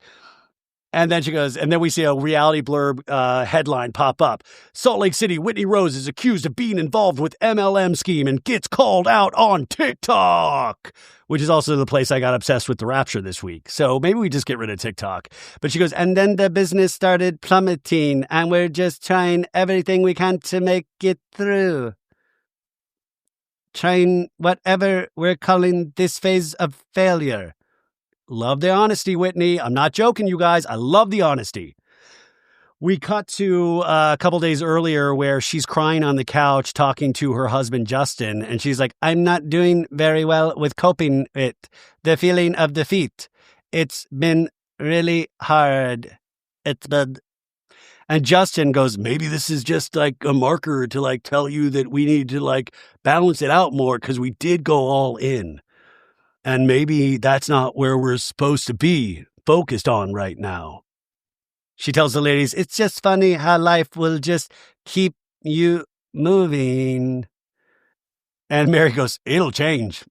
and then we see a reality blurb headline pop up. Salt Lake City, Whitney Rose is accused of being involved with MLM scheme and gets called out on TikTok, which is also the place I got obsessed with the Rapture this week. So maybe we just get rid of TikTok. But she goes, and then the business started plummeting and we're just trying everything we can to make it through. Trying whatever we're calling this phase of failure. Love the honesty, Whitney. I'm not joking, you guys. I love the honesty. We cut to a couple days earlier where she's crying on the couch talking to her husband, Justin. And she's like, I'm not doing very well with coping with the feeling of defeat. It's been really hard. And Justin goes, maybe this is just like a marker to like tell you that we need to like balance it out more because we did go all in. And maybe that's not where we're supposed to be focused on right now. She tells the ladies, it's just funny how life will just keep you moving. And Mary goes, it'll change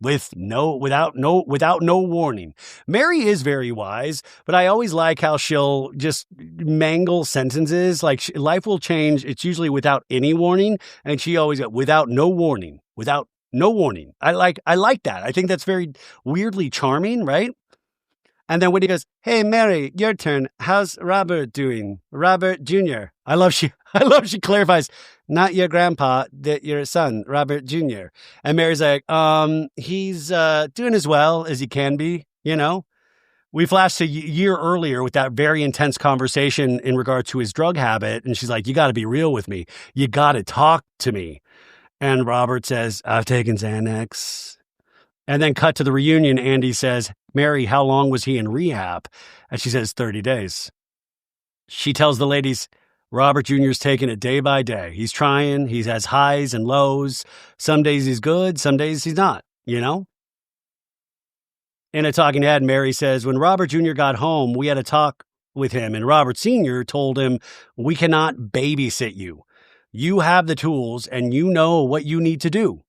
without no warning. Mary is very wise, but I always like how she'll just mangle sentences. Like life will change. It's usually without any warning. And she always goes, without no warning. I like that. I think that's very weirdly charming, right? And then Whitney goes, hey, Mary, your turn. How's Robert doing? Robert Jr. I love I love she clarifies, not your grandpa, that your son, Robert Jr. And Mary's like, he's doing as well as he can be, you know? We flashed a year earlier with that very intense conversation in regard to his drug habit. And she's like, you got to be real with me. You got to talk to me. And Robert says, I've taken Xanax. And then cut to the reunion. Andy says, Mary, how long was he in rehab? And she says, 30 days. She tells the ladies, Robert Jr.'s taking it day by day. He's trying. He has highs and lows. Some days he's good. Some days he's not, you know? In a talking head, Mary says, when Robert Jr. got home, we had a talk with him, and Robert Sr. told him, we cannot babysit you. You have the tools, and you know what you need to do.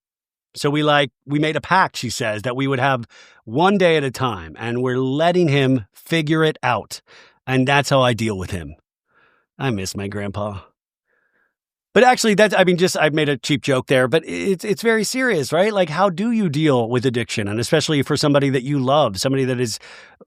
So we made a pact, she says, that we would have one day at a time, and we're letting him figure it out. And that's how I deal with him. I miss my grandpa. But actually, I've made a cheap joke there, but it's very serious, right? Like, how do you deal with addiction? And especially for somebody that you love, somebody that is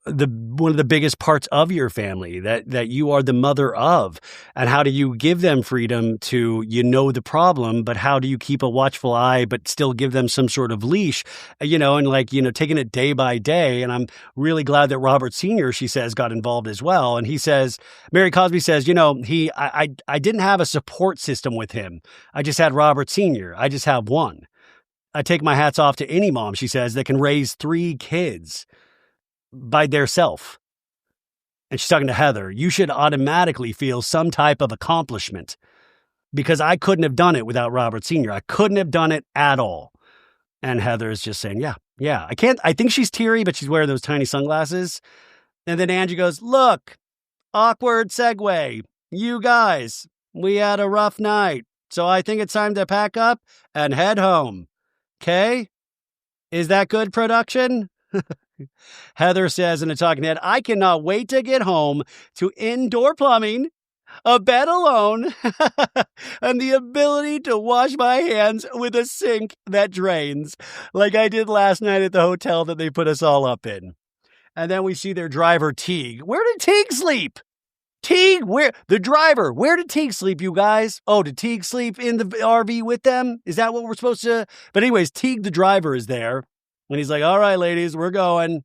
one of the biggest parts of your family, that you are the mother of. And how do you give them freedom to, the problem, but how do you keep a watchful eye, but still give them some sort of leash, and taking it day by day. And I'm really glad that Robert Sr., she says, got involved as well. And he says, Mary Cosby says, I didn't have a support system with him. I just had Robert Sr. I just have one. I take my hats off to any mom, she says, that can raise 3 kids by theirself. And she's talking to Heather. You should automatically feel some type of accomplishment because I couldn't have done it without Robert Sr. I couldn't have done it at all. And Heather is just saying, yeah, I can't. I think she's teary, but she's wearing those tiny sunglasses. And then Angie goes, look, awkward segue. You guys, we had a rough night, so I think it's time to pack up and head home. Okay? Is that good production? Heather says in a talking head, I cannot wait to get home to indoor plumbing, a bed alone, and the ability to wash my hands with a sink that drains, like I did last night at the hotel that they put us all up in. And then we see their driver, Teague. Where did Teague sleep? Teague, where did Teague sleep, you guys? Oh, did Teague sleep in the RV with them? Is that what we're supposed to? But anyways, Teague, the driver, is there. And he's like, all right, ladies, we're going.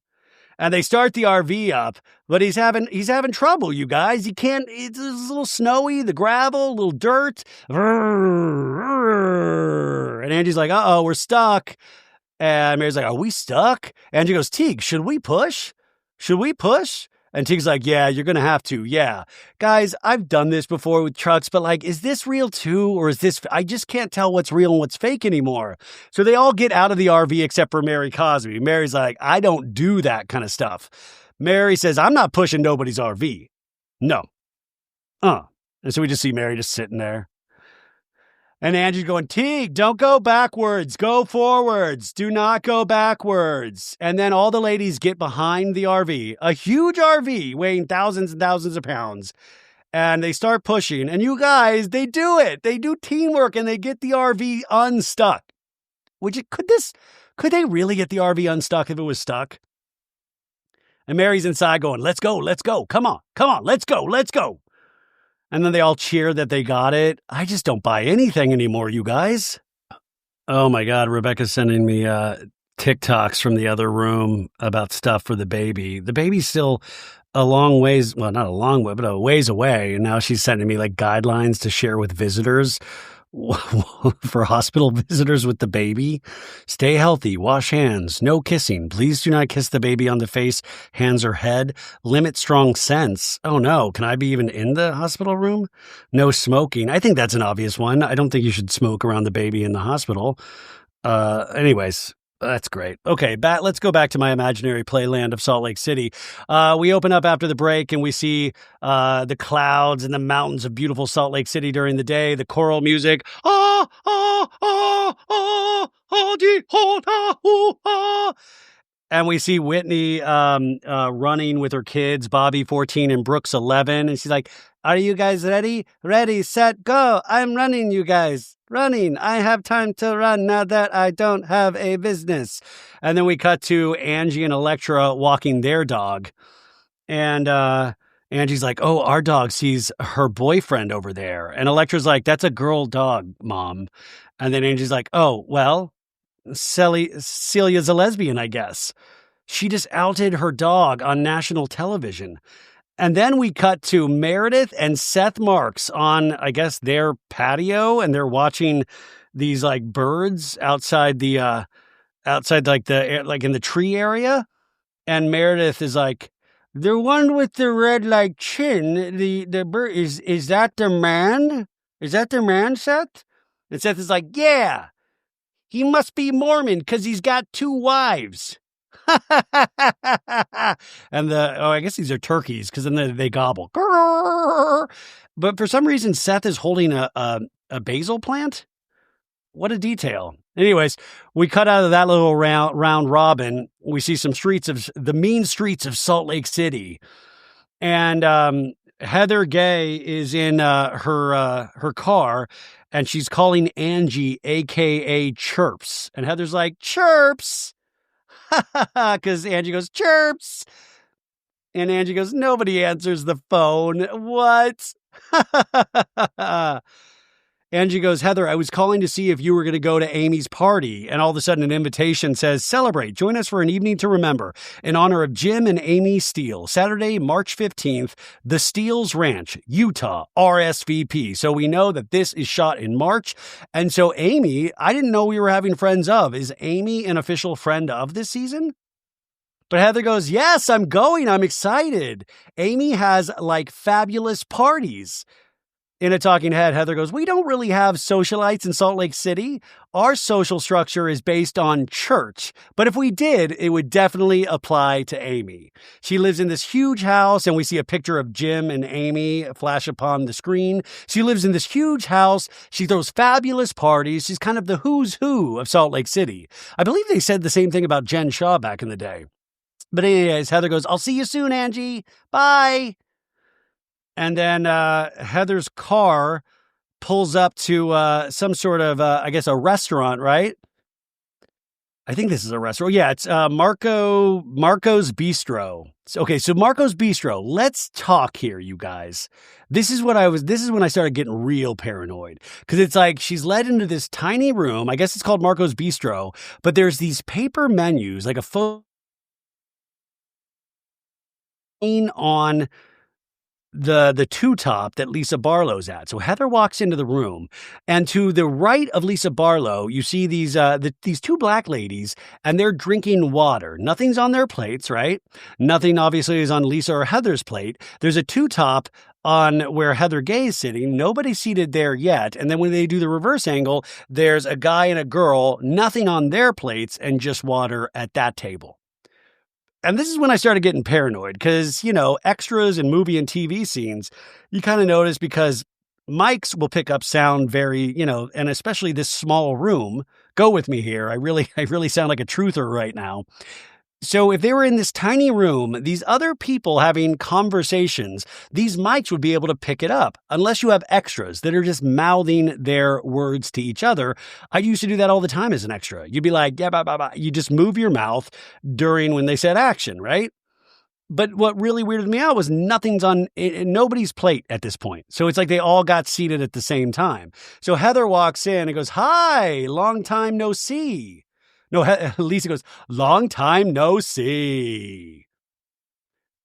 And they start the RV up, but he's having trouble, you guys. He can't, it's a little snowy, the gravel, a little dirt. And Angie's like, uh-oh, we're stuck. And Mary's like, are we stuck? Angie goes, Teague, should we push? And Teague's like, yeah, you're going to have to. Yeah. Guys, I've done this before with trucks, but is this real too? Or is this, I just can't tell what's real and what's fake anymore. So they all get out of the RV except for Mary Cosby. Mary's like, I don't do that kind of stuff. Mary says, I'm not pushing nobody's RV. No. And so we just see Mary just sitting there. And Angie's going, Teague, don't go backwards. Go forwards. Do not go backwards. And then all the ladies get behind the RV, a huge RV weighing thousands and thousands of pounds. And they start pushing. And you guys, they do it. They do teamwork and they get the RV unstuck. Could they really get the RV unstuck if it was stuck? And Mary's inside going, let's go. Come on, let's go. And then they all cheer that they got it. I just don't buy anything anymore, you guys. Oh my God, Rebecca's sending me TikToks from the other room about stuff for the baby. The baby's still a long ways, well, not a long way, but a ways away. And now she's sending me guidelines to share with visitors for hospital visitors with the baby. Stay healthy, wash hands, no kissing. Please do not kiss the baby on the face, hands, or head. Limit strong scents. Oh no, can I be even in the hospital room? No smoking. I think that's an obvious one. I don't think you should smoke around the baby in the hospital. Anyways, that's great. Okay, let's go back to my imaginary playland of Salt Lake City. We open up after the break and we see the clouds and the mountains of beautiful Salt Lake City during the day, the choral music. And we see Whitney running with her kids, Bobby 14 and Brooks 11. And she's like, are you guys ready? Ready, set, go. I'm running, you guys. Running. I have time to run now that I don't have a business. And then we cut to Angie and Electra walking their dog. And Angie's like, oh, our dog sees her boyfriend over there. And Electra's like, that's a girl dog, Mom. And then Angie's like, oh, well, Celia's a lesbian, I guess. She just outed her dog on national television. And then we cut to Meredith and Seth Marks on, I guess, their patio, and they're watching these like birds outside outside like in the tree area. And Meredith is like, the one with the red like chin, the bird is that the man? Is that the man, Seth? And Seth is like, yeah, he must be Mormon because he's got 2 wives. And I guess these are turkeys because then they gobble. But for some reason, Seth is holding a basil plant. What a detail. Anyways, we cut out of that little round robin. We see some the mean streets of Salt Lake City. And Heather Gay is in her car, and she's calling Angie, a.k.a. Chirps. And Heather's like, Chirps! Because Angie goes, Chirps! And Angie goes, nobody answers the phone. What? Angie goes, Heather, I was calling to see if you were going to go to Amy's party. And all of a sudden an invitation says, celebrate. Join us for an evening to remember in honor of Jim and Amy Steele. Saturday, March 15th, the Steele's Ranch, Utah, RSVP. So we know that this is shot in March. And so Amy, I didn't know we were having friends of. Is Amy an official friend of this season? But Heather goes, yes, I'm going. I'm excited. Amy has like fabulous parties. In a talking head, Heather goes, we don't really have socialites in Salt Lake City. Our social structure is based on church. But if we did, it would definitely apply to Amy. She lives in this huge house, and we see a picture of Jim and Amy flash upon the screen. She lives in this huge house. She throws fabulous parties. She's kind of the who's who of Salt Lake City. I believe they said the same thing about Jen Shah back in the day. But anyways, Heather goes, I'll see you soon, Angie. Bye. And then Heather's car pulls up to some sort of, I guess, a restaurant, right? I think this is a restaurant. Yeah, it's Marco's Bistro. Okay, so Marco's Bistro. Let's talk here, you guys. This is when I started getting real paranoid. Because it's like she's led into this tiny room. I guess it's called Marco's Bistro. But there's these paper menus, like a phone on the two-top that Lisa Barlow's at. So Heather walks into the room, and to the right of Lisa Barlow, you see these 2 black ladies, and they're drinking water. Nothing's on their plates, right? Nothing obviously is on Lisa or Heather's plate. There's a two-top on where Heather Gay is sitting. Nobody's seated there yet. And then when they do the reverse angle, there's a guy and a girl, nothing on their plates, and just water at that table. And this is when I started getting paranoid because, extras in movie and TV scenes, you kind of notice because mics will pick up sound very, and especially this small room. Go with me here. I really sound like a truther right now. So if they were in this tiny room, these other people having conversations, these mics would be able to pick it up, unless you have extras that are just mouthing their words to each other. I used to do that all the time as an extra. You'd be like, yeah, blah, blah, blah. You just move your mouth during when they said action, right? But what really weirded me out was nothing's on nobody's plate at this point. So it's like they all got seated at the same time. So Heather walks in and goes, hi, long time no see. No, Lisa goes, long time no see.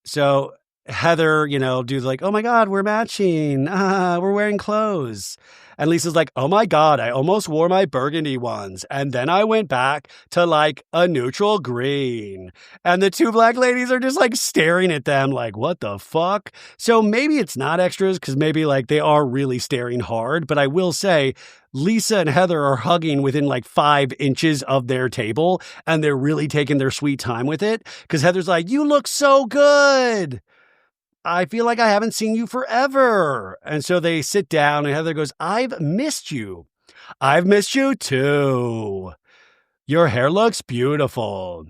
So Heather, dude's like, oh my God, we're matching. We're wearing clothes. And Lisa's like, oh my God, I almost wore my burgundy ones. And then I went back to like a neutral green. And the 2 black ladies are just like staring at them like, what the fuck? So maybe it's not extras because maybe like they are really staring hard. But I will say, Lisa and Heather are hugging within like 5 inches of their table. And they're really taking their sweet time with it. Because Heather's like, you look so good. I feel like I haven't seen you forever. And so they sit down and Heather goes, I've missed you. I've missed you too. Your hair looks beautiful.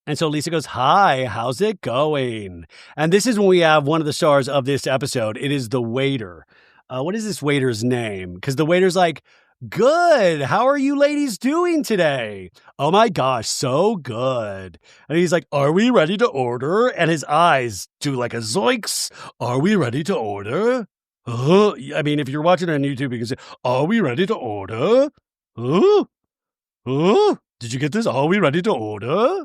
And so Lisa goes, hi, how's it going? And this is when we have one of the stars of this episode. It is the waiter. What is this waiter's name? Because the waiter's like, Good. How are you ladies doing today? Oh my gosh, so good. And he's like, are we ready to order? And his eyes do like a zoinks. Are we ready to order? I mean, if you're watching on YouTube, you can say, are we ready to order? Did you get this? Are we ready to order?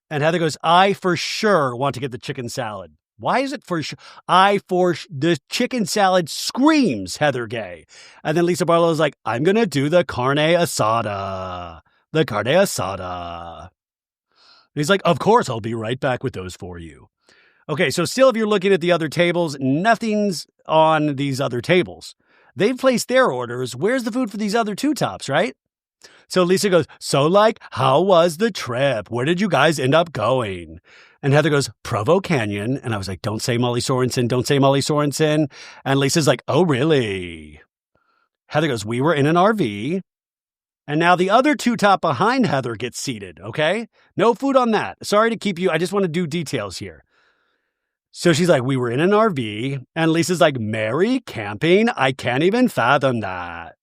And Heather goes, I for sure want to get the chicken salad. Why is it for sure? The chicken salad screams Heather gay. And then Lisa Barlow's like, I'm going to do the carne asada. The carne asada. And he's like, of course, I'll be right back with those for you. Okay, so still, if you're looking at the other tables, nothing's on these other tables. They've placed their orders. Where's the food for these other two tops, right? So Lisa goes, how was the trip? Where did you guys end up going? And Heather goes, Provo Canyon. And I was like, don't say Molly Sorensen, don't say Molly Sorensen. And Lisa's like, oh, really? Heather goes, we were in an RV. And now the other two top behind Heather gets seated, okay? No food on that. Sorry to keep you. I just want to do details here. So she's like, we were in an RV. And Lisa's like, Mary camping? I can't even fathom that.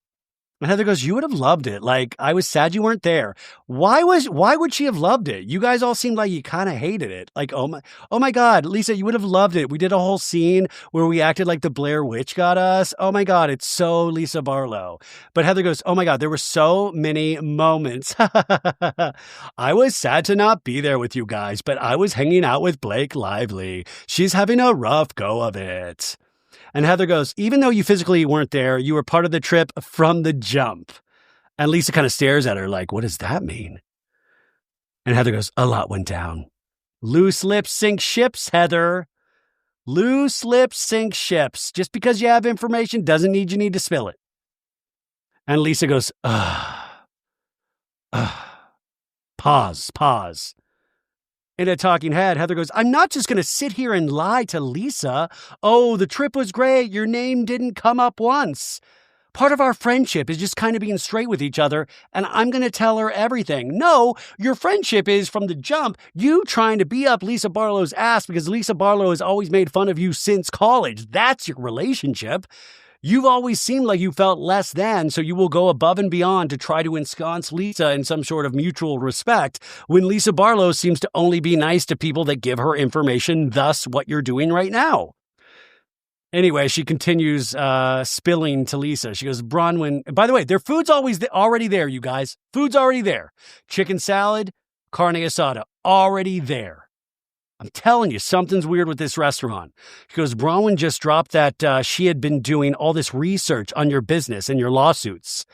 And Heather goes, you would have loved it. Like, I was sad you weren't there. Why would she have loved it? You guys all seemed like you kind of hated it. Like, oh my God, Lisa, you would have loved it. We did a whole scene where we acted like the Blair Witch got us. Oh my God, it's so Lisa Barlow. But Heather goes, oh my God, there were so many moments. I was sad to not be there with you guys, but I was hanging out with Blake Lively. She's having a rough go of it. And Heather goes, even though you physically weren't there, you were part of the trip from the jump. And Lisa kind of stares at her like, what does that mean? And Heather goes, a lot went down. Loose lips sink ships, Heather. Loose lips sink ships. Just because you have information doesn't mean you need to spill it. And Lisa goes, pause. In a talking head, Heather goes, I'm not just going to sit here and lie to Lisa. Oh, the trip was great. Your name didn't come up once. Part of our friendship is just kind of being straight with each other, and I'm going to tell her everything. No, your friendship is from the jump, you trying to be up Lisa Barlow's ass because Lisa Barlow has always made fun of you since college. That's your relationship. You've always seemed like you felt less than, so you will go above and beyond to try to ensconce Lisa in some sort of mutual respect, when Lisa Barlow seems to only be nice to people that give her information, thus what you're doing right now. Anyway, she continues spilling to Lisa. She goes, Bronwyn, by the way, their food's already there, you guys. Food's already there. Chicken salad, carne asada, already there. I'm telling you, something's weird with this restaurant. She goes, Bronwyn just dropped that she had been doing all this research on your business and your lawsuits.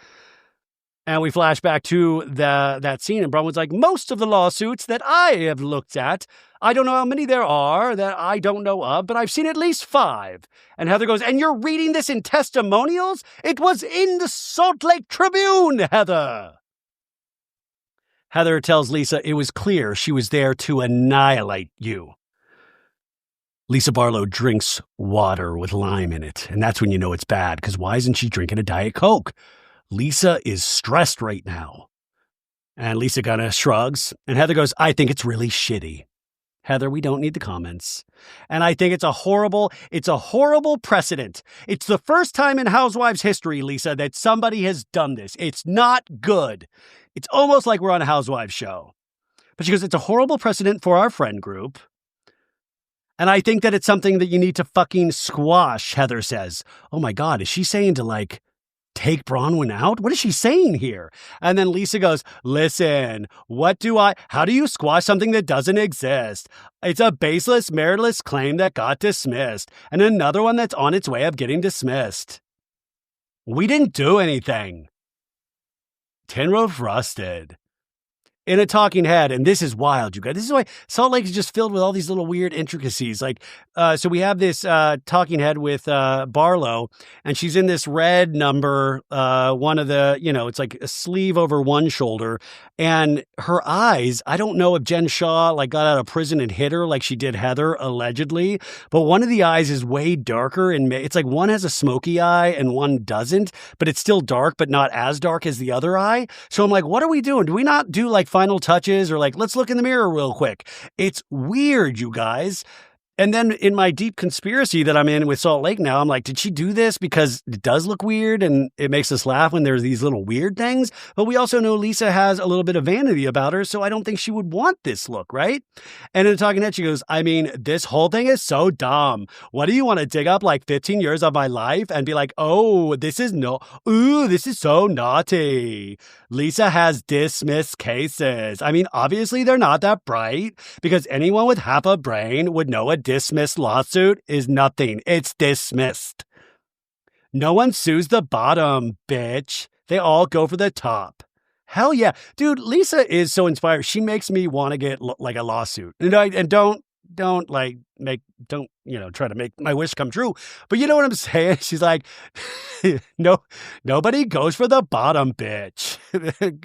And we flash back to that scene, and Bronwyn's like, most of the lawsuits that I have looked at, I don't know how many there are that I don't know of, but I've seen at least 5. And Heather goes, and you're reading this in testimonials? It was in the Salt Lake Tribune, Heather. Heather tells Lisa it was clear she was there to annihilate you. Lisa Barlow drinks water with lime in it, and that's when you know it's bad, because why isn't she drinking a Diet Coke? Lisa is stressed right now. And Lisa kind of shrugs, and Heather goes, I think it's really shitty. Heather, we don't need the comments. And I think it's a horrible precedent. It's the first time in Housewives history, Lisa, that somebody has done this. It's not good. It's almost like we're on a Housewives show. But she goes, it's a horrible precedent for our friend group. And I think that it's something that you need to fucking squash, Heather says. Oh my God, is she saying to take Bronwyn out? What is she saying here? And then Lisa goes, listen, how do you squash something that doesn't exist? It's a baseless, meritless claim that got dismissed, and another one that's on its way of getting dismissed. We didn't do anything. Tin Roof rusted. In a talking head, and this is wild, you guys. This is why Salt Lake is just filled with all these little weird intricacies. So we have this talking head with Barlow, and she's in this red number, one of the, it's like a sleeve over one shoulder, and her eyes, I don't know if Jen Shah got out of prison and hit her like she did Heather, allegedly, but one of the eyes is way darker, and it's like one has a smoky eye and one doesn't, but it's still dark, but not as dark as the other eye. So I'm like, what are we doing? Do we not do final touches or let's look in the mirror real quick? It's weird, you guys. And then in my deep conspiracy that I'm in with Salt Lake now, I'm like, did she do this because it does look weird and it makes us laugh when there's these little weird things? But we also know Lisa has a little bit of vanity about her, so I don't think she would want this look, right? And in the talking head, she goes, I mean, this whole thing is so dumb. What do you want to dig up like 15 years of my life and be like, oh, this is so naughty. Lisa has dismissed cases. I mean, obviously they're not that bright because anyone with half a brain would know a dismissed lawsuit is nothing. It's dismissed. No one sues the bottom, bitch. They all go for the top. Hell yeah. Dude, Lisa is so inspired. She makes me want to get like a lawsuit. And don't try to make my wish come true. But you know what I'm saying? She's like, nobody goes for the bottom, bitch.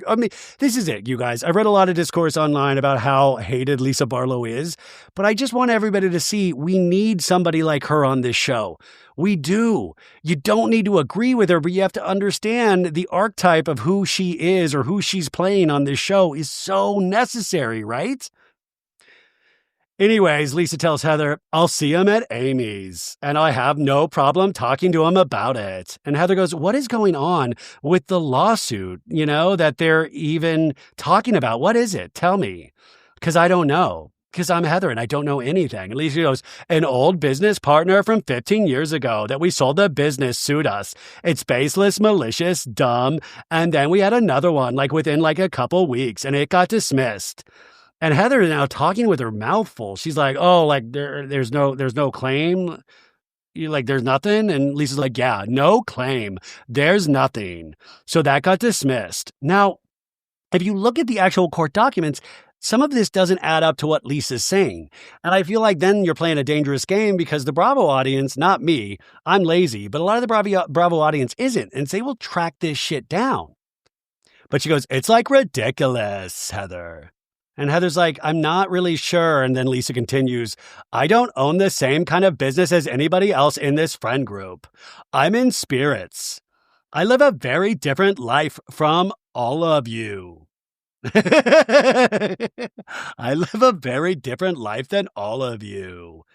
I mean, this is it, you guys. I read a lot of discourse online about how hated Lisa Barlow is, but I just want everybody to see we need somebody like her on this show. We do. You don't need to agree with her, but you have to understand the archetype of who she is or who she's playing on this show is so necessary, right? Anyways, Lisa tells Heather, I'll see him at Amy's, and I have no problem talking to him about it. And Heather goes, what is going on with the lawsuit, that they're even talking about? What is it? Tell me. Because I don't know. Because I'm Heather and I don't know anything. And Lisa goes, an old business partner from 15 years ago that we sold the business sued us. It's baseless, malicious, dumb. And then we had another one within a couple weeks and it got dismissed. And Heather is now talking with her mouth full. She's like, oh, there's no claim. There's nothing. And Lisa's like, yeah, no claim. There's nothing. So that got dismissed. Now, if you look at the actual court documents, some of this doesn't add up to what Lisa's saying. And I feel like then you're playing a dangerous game because the Bravo audience, not me, I'm lazy, but a lot of the Bravo audience isn't. And they will track this shit down. But she goes, it's ridiculous, Heather. And Heather's like, I'm not really sure. And then Lisa continues, I don't own the same kind of business as anybody else in this friend group. I'm in spirits. I live a very different life from all of you. I live a very different life than all of you.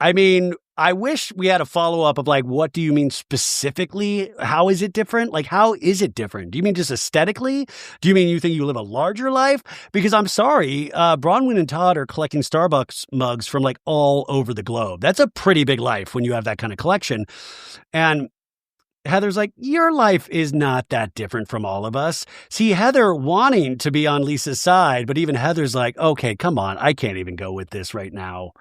I mean, I wish we had a follow-up of what do you mean specifically? How is it different? How is it different? Do you mean just aesthetically? Do you mean you think you live a larger life? Because I'm sorry, Bronwyn and Todd are collecting Starbucks mugs from all over the globe. That's a pretty big life when you have that kind of collection. And Heather's like, your life is not that different from all of us. See, Heather wanting to be on Lisa's side, but even Heather's like, okay, come on, I can't even go with this right now.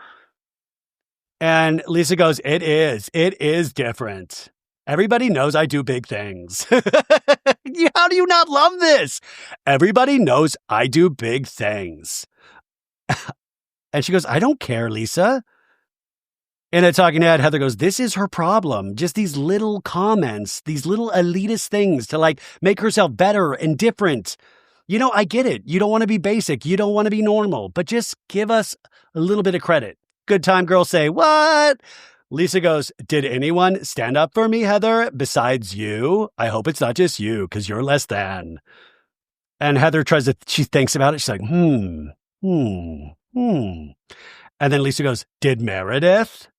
And Lisa goes, it is different. Everybody knows I do big things. How do you not love this? Everybody knows I do big things. And she goes, I don't care, Lisa. In a talking head, Heather goes, this is her problem. Just these little comments, these little elitist things to make herself better and different. I get it. You don't want to be basic. You don't want to be normal, but just give us a little bit of credit. Good time girls say, what? Lisa goes, did anyone stand up for me, Heather, besides you? I hope it's not just you, because you're less than. And Heather she thinks about it. She's like, And then Lisa goes, did Meredith?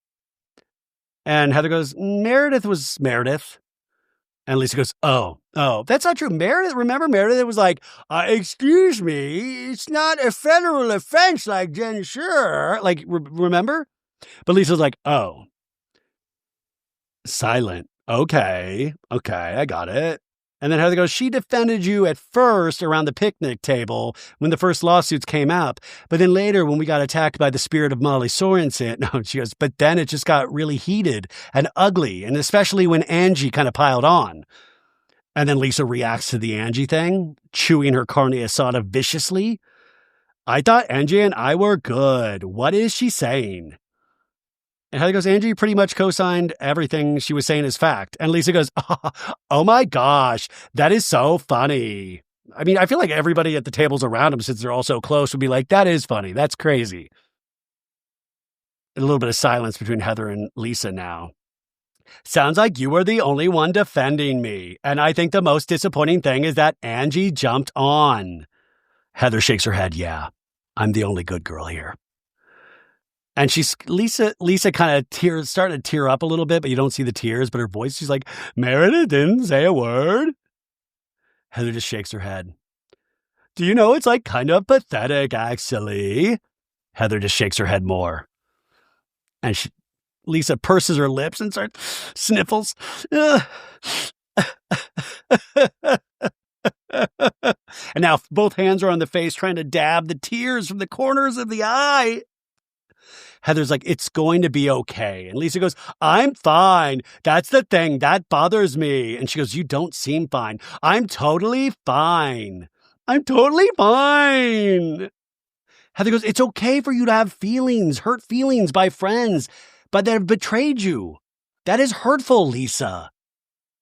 And Heather goes, Meredith was Meredith. And Lisa goes, oh, that's not true. Remember Meredith was like, excuse me, it's not a federal offense like Jen Sure. Remember? But Lisa's like, oh. Silent. Okay, I got it. And then Heather goes, she defended you at first around the picnic table when the first lawsuits came up. But then later when we got attacked by the spirit of Molly Sorensen, no, she goes, but then it just got really heated and ugly. And especially when Angie kind of piled on. And then Lisa reacts to the Angie thing, chewing her carne asada viciously. I thought Angie and I were good. What is she saying? And Heather goes, Angie pretty much co-signed everything she was saying as fact. And Lisa goes, oh my gosh, that is so funny. I mean, I feel like everybody at the tables around them, since they're all so close, would be like, that is funny. That's crazy. A little bit of silence between Heather and Lisa now. Sounds like you were the only one defending me. And I think the most disappointing thing is that Angie jumped on. Heather shakes her head. Yeah, I'm the only good girl here. And Lisa kind of started to tear up a little bit, but you don't see the tears, but her voice, she's like, Meredith didn't say a word. Heather just shakes her head. Do you know, it's like kind of pathetic, actually. Heather just shakes her head more. And Lisa purses her lips and starts sniffles. And now both hands are on the face trying to dab the tears from the corners of the eye. Heather's like, it's going to be okay. And Lisa goes, I'm fine. That's the thing. That bothers me. And she goes, you don't seem fine. I'm totally fine. I'm totally fine. Heather goes, it's okay for you to have feelings, hurt feelings by friends, but they've betrayed you. That is hurtful, Lisa.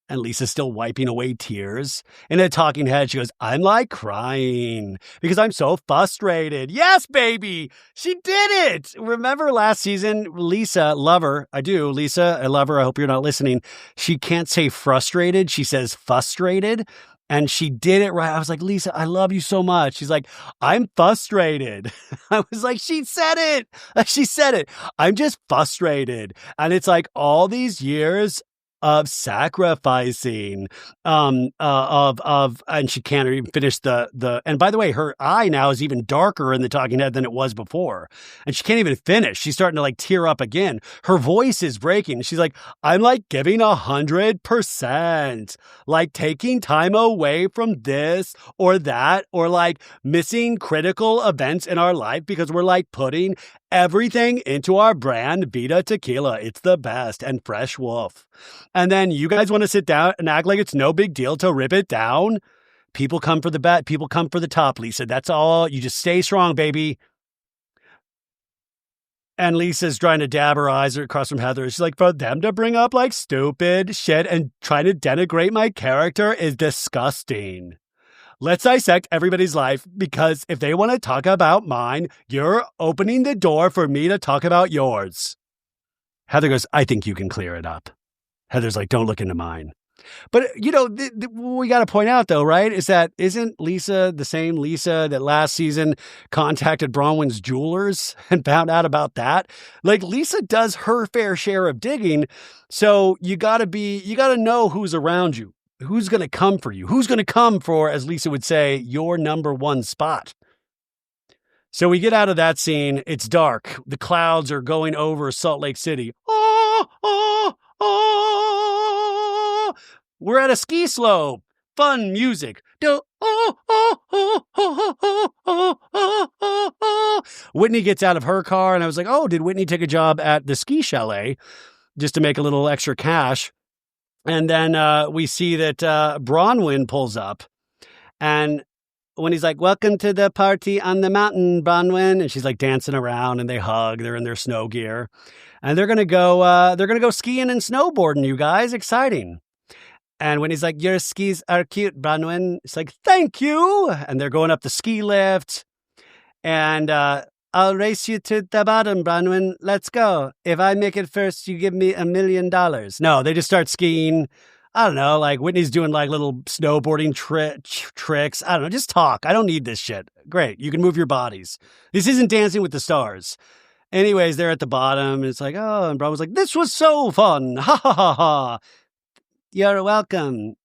And Lisa's still wiping away tears. In a talking head, she goes, I'm like crying because I'm so frustrated. Yes, baby. She did it. Remember last season, Lisa, love her. I do. Lisa, I love her. I hope you're not listening. She can't say frustrated. She says frustrated. And she did it right. I was like, Lisa, I love you so much. She's like, I'm frustrated. I was like, she said it. She said it. I'm just frustrated. And it's like all these years of sacrificing, and she can't even finish and by the way, her eye now is even darker in the talking head than it was before. And she can't even finish. She's starting to like tear up again. Her voice is breaking. She's like, I'm like giving 100%, like taking time away from this or that, or like missing critical events in our life because we're like putting everything into our brand Vita tequila. It's the best, and fresh wolf. And then you guys want to sit down and act like it's no big deal to rip it down? People come for the bet. People come for the top, Lisa. That's all. You just stay strong, baby. And Lisa's trying to dab her eyes across from Heather. She's like, for them to bring up like stupid shit and try to denigrate my character is disgusting. Let's dissect everybody's life, because if they want to talk about mine, you're opening the door for me to talk about yours. Heather goes, I think you can clear it up. Heather's like, don't look into mine. But, you know, we got to point out, though, right, is that isn't Lisa the same Lisa that last season contacted Bronwyn's jewelers and found out about that? Like, Lisa does her fair share of digging. So you got to know who's around you. Who's going to come for you? Who's going to come for, as Lisa would say, your number one spot? So we get out of that scene. It's dark. The clouds are going over Salt Lake City. We're at a ski slope. Fun music. Whitney gets out of her car, and I was like, oh, did Whitney take a job at the ski chalet just to make a little extra cash? And then we see that Bronwyn pulls up, and when he's like, welcome to the party on the mountain, Bronwyn, and she's like dancing around, and they hug. They're in their snow gear, and they're gonna go skiing and snowboarding. You guys, exciting. And when he's like, your skis are cute, Bronwyn, it's like, thank you. And they're going up the ski lift, and I'll race you to the bottom, Bronwyn. Let's go. If I make it first, you give me $1 million. No, they just start skiing. I don't know, like Whitney's doing like little snowboarding tricks. I don't know, just talk. I don't need this shit. Great, you can move your bodies. This isn't Dancing with the Stars. Anyways, they're at the bottom, and it's like, oh, and Bronwyn's like, this was so fun. Ha ha ha ha. You're welcome.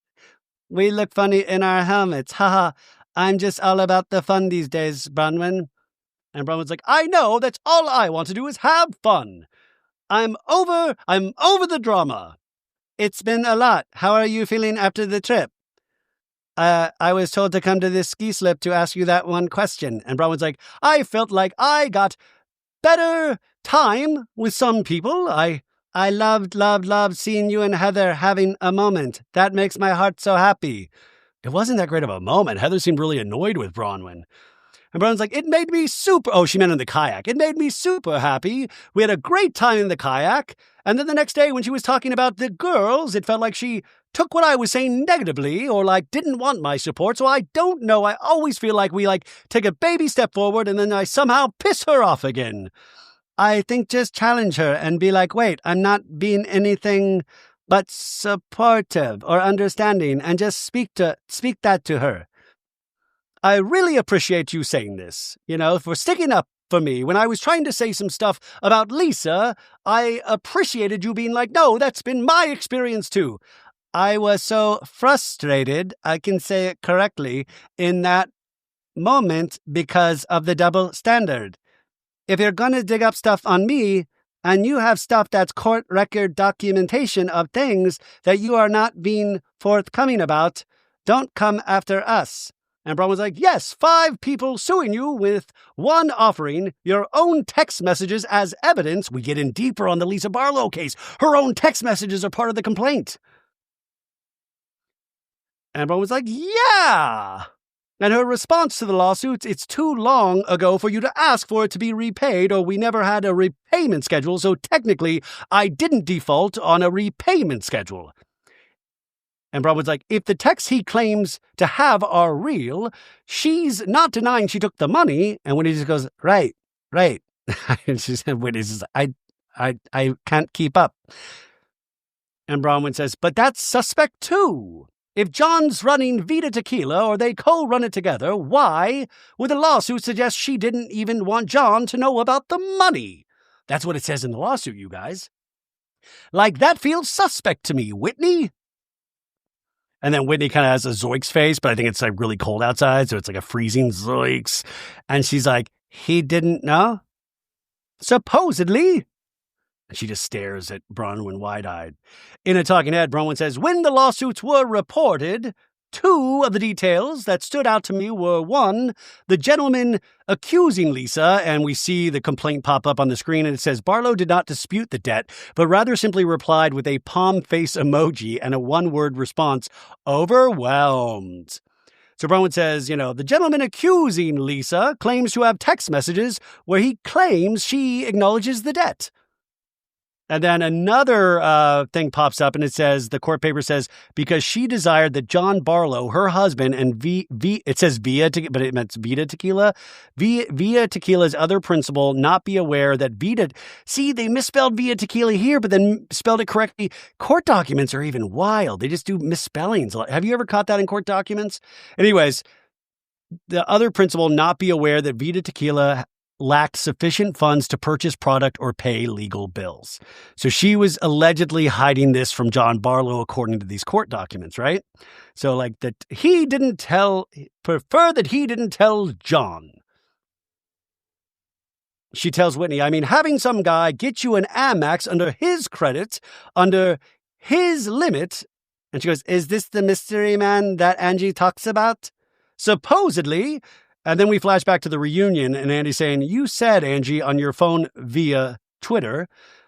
We look funny in our helmets. Ha ha. I'm just all about the fun these days, Bronwyn. And Bronwyn's like, I know, that's all I want to do is have fun. I'm over the drama. It's been a lot. How are you feeling after the trip? I was told to come to this ski slip to ask you that one question. And Bronwyn's like, I felt like I got better time with some people. I loved seeing you and Heather having a moment. That makes my heart so happy. It wasn't that great of a moment. Heather seemed really annoyed with Bronwyn. And Bronwyn's like, it made me super... Oh, she meant in the kayak. It made me super happy. We had a great time in the kayak. And then the next day when she was talking about the girls, it felt like she took what I was saying negatively, or like didn't want my support. So I don't know. I always feel like we like take a baby step forward and then I somehow piss her off again. I think just challenge her and be like, wait, I'm not being anything but supportive or understanding, and just speak that to her. I really appreciate you saying this, for sticking up for me. When I was trying to say some stuff about Lisa, I appreciated you being like, no, that's been my experience too. I was so frustrated, I can say it correctly, in that moment because of the double standard. If you're gonna dig up stuff on me, and you have stuff that's court record documentation of things that you are not being forthcoming about, don't come after us. And Braun was like, yes, 5 people suing you with 1 offering your own text messages as evidence. We get in deeper on the Lisa Barlow case. Her own text messages are part of the complaint. And Braun was like, yeah. And her response to the lawsuits, it's too long ago for you to ask for it to be repaid, or we never had a repayment schedule, so technically I didn't default on a repayment schedule. And Braun was like, if the texts he claims to have are real, she's not denying she took the money. And Whitney just goes, right. And she said, Whitney says, I can't keep up. And Bronwyn says, but that's suspect too. If John's running Vita Tequila or they co-run it together, why would the lawsuit suggest she didn't even want John to know about the money? That's what it says in the lawsuit, you guys. Like, that feels suspect to me, Whitney. And then Whitney kind of has a zoiks face, but I think it's like really cold outside, so it's like a freezing zoiks. And she's like, he didn't know? Supposedly. And she just stares at Bronwyn wide-eyed. In a talking head, Bronwyn says, when the lawsuits were reported, 2 of the details that stood out to me were, 1, the gentleman accusing Lisa, and we see the complaint pop up on the screen, and it says, Barlow did not dispute the debt, but rather simply replied with a palm face emoji and a 1-word response, overwhelmed. So Bronwyn says, the gentleman accusing Lisa claims to have text messages where he claims she acknowledges the debt. And then another thing pops up, and it says, the court paper says, because she desired that John Barlow, her husband, and it says but it meant Vita Tequila, Vita Tequila's other principal not be aware that Vita, see, they misspelled Vita Tequila here, but then spelled it correctly. Court documents are even wild. They just do misspellings. Have you ever caught that in court documents? Anyways, the other principal not be aware that Vita Tequila lacked sufficient funds to purchase product or pay legal bills. So she was allegedly hiding this from John Barlow, according to these court documents, right? So like that prefer that he didn't tell John. She tells Whitney, having some guy get you an Amex under his credit, under his limit. And she goes, is this the mystery man that Angie talks about? Supposedly. And then we flash back to the reunion, and Andy's saying, you said, Angie, on your phone via Twitter,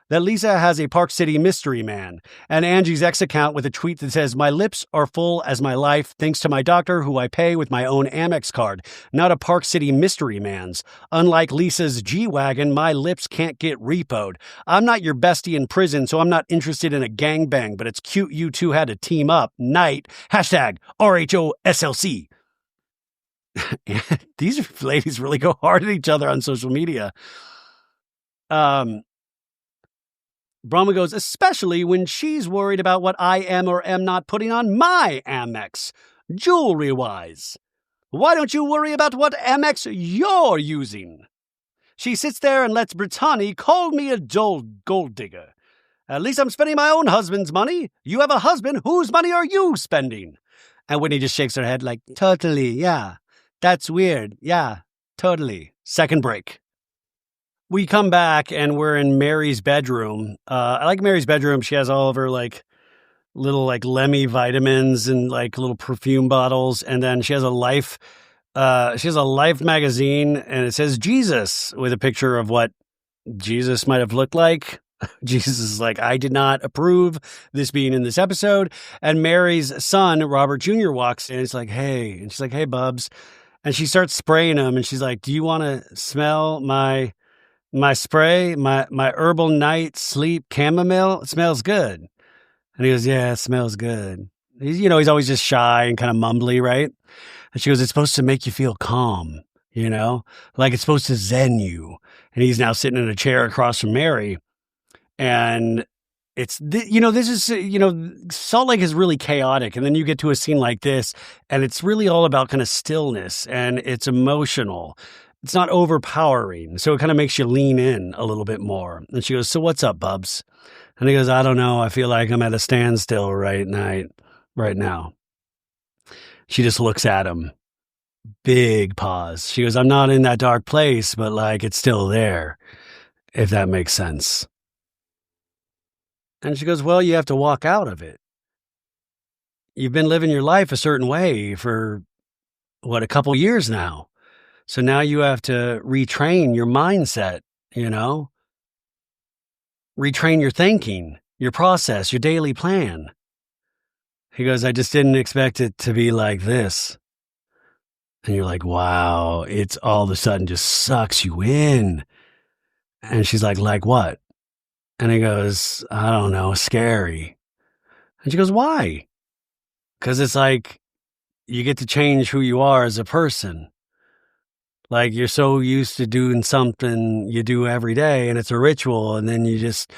that Lisa has a Park City mystery man. And Angie's X account with a tweet that says, my lips are full as my life, thanks to my doctor, who I pay with my own Amex card, not a Park City mystery man's. Unlike Lisa's G-Wagon, my lips can't get repoed. I'm not your bestie in prison, so I'm not interested in a gangbang, but it's cute you two had to team up. Night. Hashtag rhoslc. These ladies really go hard at each other on social media. Brahma goes, especially when she's worried about what I am or am not putting on my Amex, jewelry-wise. Why don't you worry about what Amex you're using? She sits there and lets Brittany call me a gold digger. At least I'm spending my own husband's money. You have a husband. Whose money are you spending? And Whitney just shakes her head like, totally, yeah. That's weird. Yeah, totally. Second break. We come back and we're in Mary's bedroom. I like Mary's bedroom. She has all of her little Lemmy vitamins and little perfume bottles. And then she has a Life magazine, and it says Jesus with a picture of what Jesus might have looked like. Jesus is like, I did not approve this being in this episode. And Mary's son, Robert Jr., walks in. It's like, hey. And she's like, hey, Bubs. And she starts spraying him, and she's like, do you want to smell my spray, my herbal night sleep chamomile? It smells good. And he goes, yeah, it smells good. He's always just shy and kind of mumbly, right? And she goes, it's supposed to make you feel calm, like it's supposed to zen you. And he's now sitting in a chair across from Mary. And it's, this is, Salt Lake is really chaotic. And then you get to a scene like this, and it's really all about kind of stillness, and it's emotional. it's not overpowering. So it kind of makes you lean in a little bit more. And she goes, so what's up, Bubs? And he goes, I don't know. I feel like I'm at a standstill right now. She just looks at him. Big pause. She goes, I'm not in that dark place, but like it's still there, if that makes sense. And she goes, well, you have to walk out of it. You've been living your life a certain way for, a couple years now. So now you have to retrain your mindset, retrain your thinking, your process, your daily plan. He goes, I just didn't expect it to be like this. And you're like, wow, it's all of a sudden just sucks you in. And she's like what? And he goes, I don't know, scary. And she goes, why? Because it's like you get to change who you are as a person. Like you're so used to doing something you do every day and it's a ritual. And then you just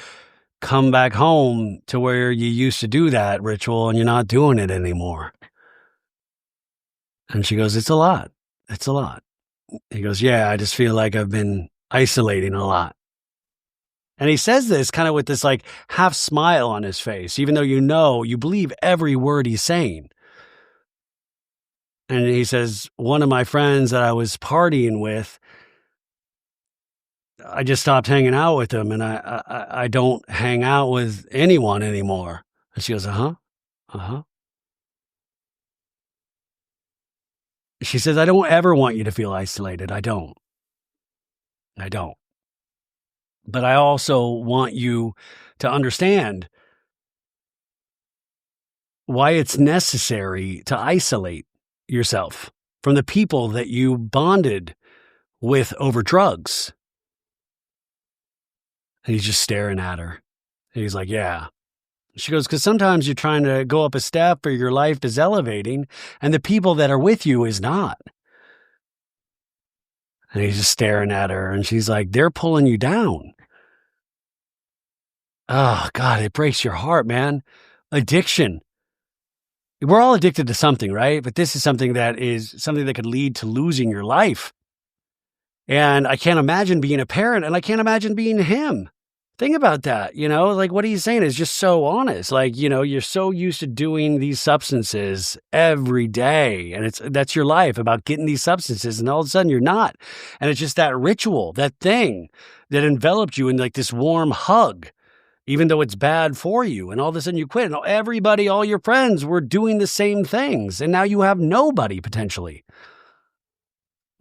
come back home to where you used to do that ritual and you're not doing it anymore. And she goes, it's a lot. It's a lot. He goes, yeah, I just feel like I've been isolating a lot. And he says this kind of with this like half smile on his face, even though you believe every word he's saying. And he says, one of my friends that I was partying with, I just stopped hanging out with him and I don't hang out with anyone anymore. And she goes, uh-huh. She says, I don't ever want you to feel isolated. I don't. But I also want you to understand why it's necessary to isolate yourself from the people that you bonded with over drugs. And he's just staring at her. And he's like, yeah. She goes, because sometimes you're trying to go up a step or your life is elevating and the people that are with you is not. And he's just staring at her and she's like, they're pulling you down. Oh, God, it breaks your heart, man. Addiction. We're all addicted to something, right? But this is something that could lead to losing your life. And I can't imagine being a parent and I can't imagine being him. Think about that, like what he's saying is just so honest. Like, you're so used to doing these substances every day and that's your life about getting these substances and all of a sudden you're not. And it's just that ritual, that thing that enveloped you in like this warm hug, even though it's bad for you. And all of a sudden you quit and everybody, all your friends were doing the same things. And now you have nobody potentially.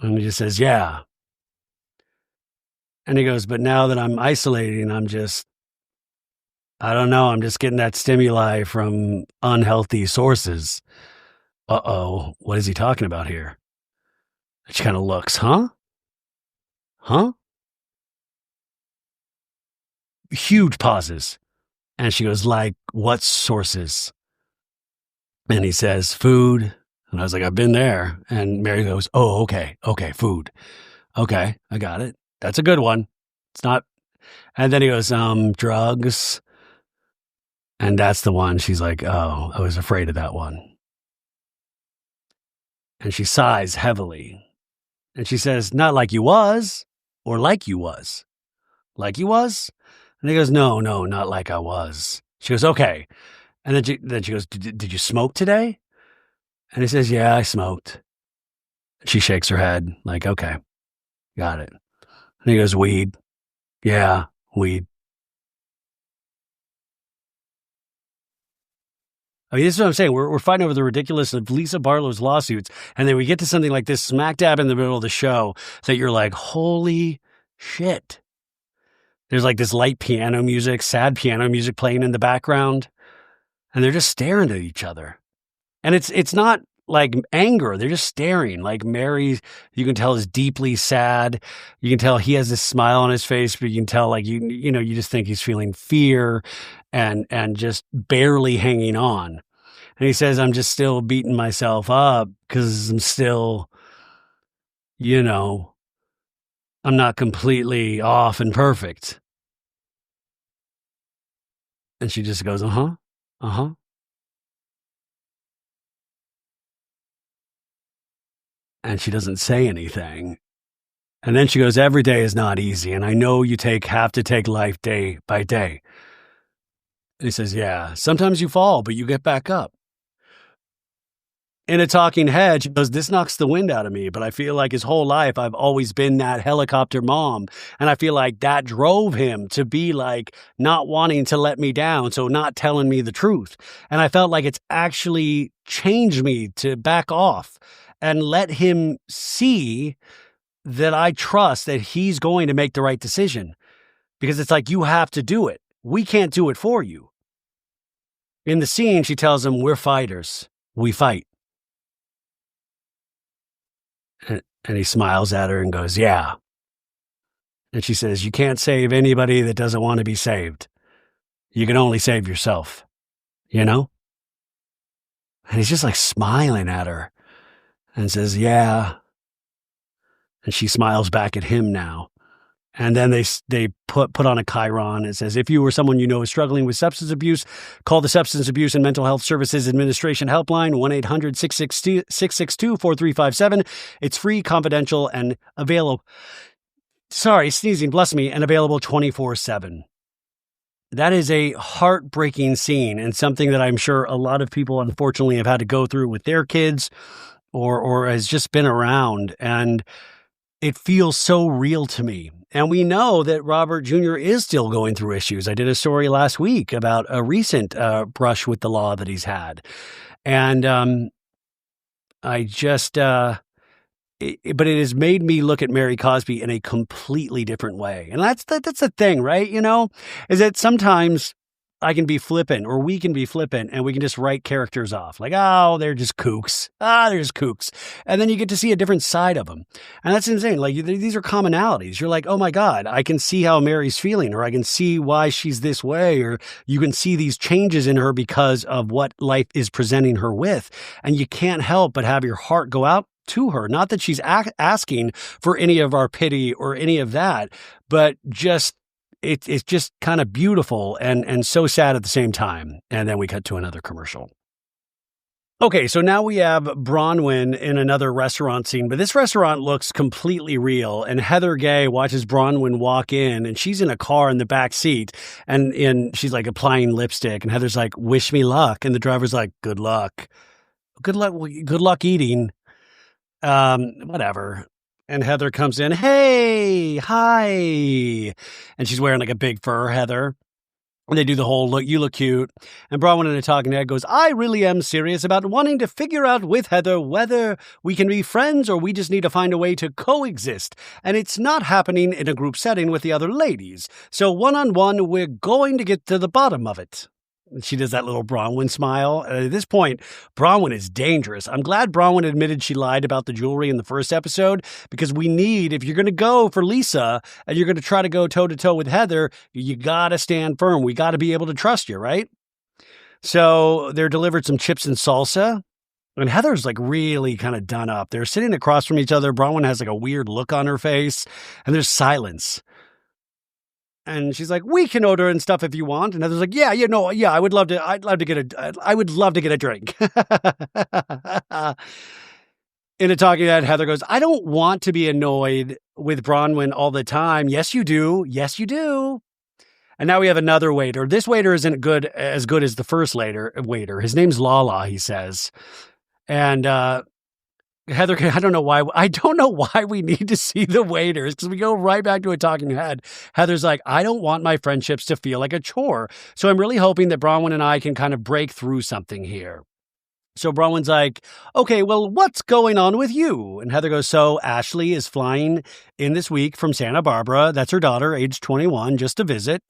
And he just says, yeah. And he goes, but now that I'm isolating, I don't know, I'm just getting that stimuli from unhealthy sources. Uh-oh, what is he talking about here? She kind of looks, huh? Huge pauses. And she goes, like, what sources? And he says, food. And I was like, I've been there. And Mary goes, oh, okay, food. Okay, I got it. That's a good one. It's not. And then he goes, drugs. And that's the one. She's like, oh, I was afraid of that one. And she sighs heavily. And she says, not like you was, or like you was. Like you was? And he goes, no, not like I was. She goes, okay. And then she goes, did you smoke today? And he says, yeah, I smoked. She shakes her head like, okay, got it. And he goes, weed. Yeah, weed. I mean, this is what I'm saying. We're fighting over the ridiculous of Lisa Barlow's lawsuits. And then we get to something like this smack dab in the middle of the show that you're like, holy shit. There's like this light piano music, sad piano music playing in the background. And they're just staring at each other. And it's not like anger. They're just staring. Like Mary, you can tell, is deeply sad. You can tell he has this smile on his face, but you can tell like, you just think he's feeling fear and just barely hanging on. And he says, I'm just still beating myself up because I'm still, I'm not completely off and perfect. And she just goes, uh-huh. And she doesn't say anything. And then she goes, every day is not easy, and I know you have to take life day by day. And he says, yeah, sometimes you fall, but you get back up. In a talking head, she goes, this knocks the wind out of me, but I feel like his whole life I've always been that helicopter mom. And I feel like that drove him to be like not wanting to let me down, so not telling me the truth. And I felt like it's actually changed me to back off and let him see that I trust that he's going to make the right decision. Because it's like, you have to do it. We can't do it for you. In the scene, she tells him, we're fighters. We fight. And he smiles at her and goes, yeah. And she says, you can't save anybody that doesn't want to be saved. You can only save yourself, you know? And he's just like smiling at her and says, yeah. And she smiles back at him now. And then they put on a chyron. It says, if you or someone you know is struggling with substance abuse, call the Substance Abuse and Mental Health Services Administration helpline, 1-800-662-4357. It's free, confidential, and available. Sorry, sneezing, bless me, and available 24/7. That is a heartbreaking scene and something that I'm sure a lot of people, unfortunately, have had to go through with their kids or has just been around. And it feels so real to me. And we know that Robert Jr. is still going through issues. I did a story last week about a recent brush with the law that he's had. And I just, but it has made me look at Mary Cosby in a completely different way. And that's the thing, right? You know, is that sometimes I can be flippant, or we can be flippant, and we can just write characters off. Like, oh, they're just kooks. They're just kooks. And then you get to see a different side of them. And that's insane. Like, these are commonalities. You're like, oh my God, I can see how Mary's feeling, or I can see why she's this way, or you can see these changes in her because of what life is presenting her with. And you can't help but have your heart go out to her. Not that she's asking for any of our pity or any of that, but just it's just kind of beautiful and so sad at the same time. And then we cut to another commercial. Okay, so now we have Bronwyn in another restaurant scene, but this restaurant looks completely real. And Heather Gay watches Bronwyn walk in, and she's in a car in the back seat, and she's like applying lipstick, and Heather's like, wish me luck. And the driver's like, good luck. Good luck eating. Whatever. And Heather comes in, hey, hi. And she's wearing like a big fur, Heather. And they do the whole, look, you look cute. And Bronwyn in a talking head goes, I really am serious about wanting to figure out with Heather whether we can be friends or we just need to find a way to coexist. And it's not happening in a group setting with the other ladies. So one-on-one, we're going to get to the bottom of it. She does that little Bronwyn smile. And at this point, Bronwyn is dangerous. I'm glad Bronwyn admitted she lied about the jewelry in the first episode, because we need, if you're going to go for Lisa and you're going to try to go toe-to-toe with Heather, you got to stand firm. We got to be able to trust you, right? So they're delivered some chips and salsa. And Heather's like really kind of done up. They're sitting across from each other. Bronwyn has like a weird look on her face. And there's silence. And she's like, we can order and stuff if you want. And Heather's like, yeah, I would love to get a drink. In a talking head, Heather goes, I don't want to be annoyed with Bronwyn all the time. Yes, you do. Yes, you do. And now we have another waiter. This waiter isn't as good as the first waiter. His name's Lala, he says. And, Heather, I don't know why we need to see the waiters, because we go right back to a talking head. Heather's like, I don't want my friendships to feel like a chore. So I'm really hoping that Bronwyn and I can kind of break through something here. So Bronwyn's like, okay, well, what's going on with you? And Heather goes, so Ashley is flying in this week from Santa Barbara. That's her daughter, age 21, just to visit.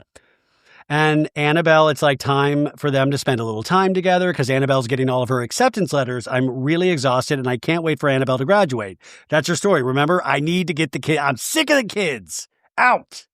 And Annabelle, it's like time for them to spend a little time together because Annabelle's getting all of her acceptance letters. I'm really exhausted and I can't wait for Annabelle to graduate. That's her story. Remember, I need to get the kid. I'm sick of the kids. Out.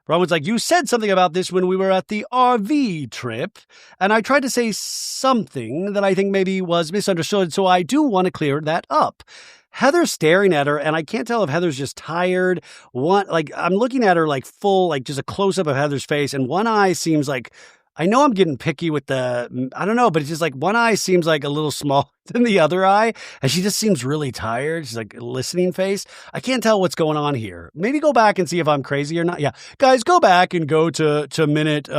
Bronwyn's like, you said something about this when we were at the RV trip, and I tried to say something that I think maybe was misunderstood, so I do want to clear that up. Heather's staring at her, and I can't tell if Heather's just tired. I'm looking at her like full, like just a close-up of Heather's face, and one eye seems like I know I'm getting picky with I don't know, but it's just like one eye seems like a little smaller than the other eye. And she just seems really tired. She's like listening face. I can't tell what's going on here. Maybe go back and see if I'm crazy or not. Yeah. Guys, go back and go to minute,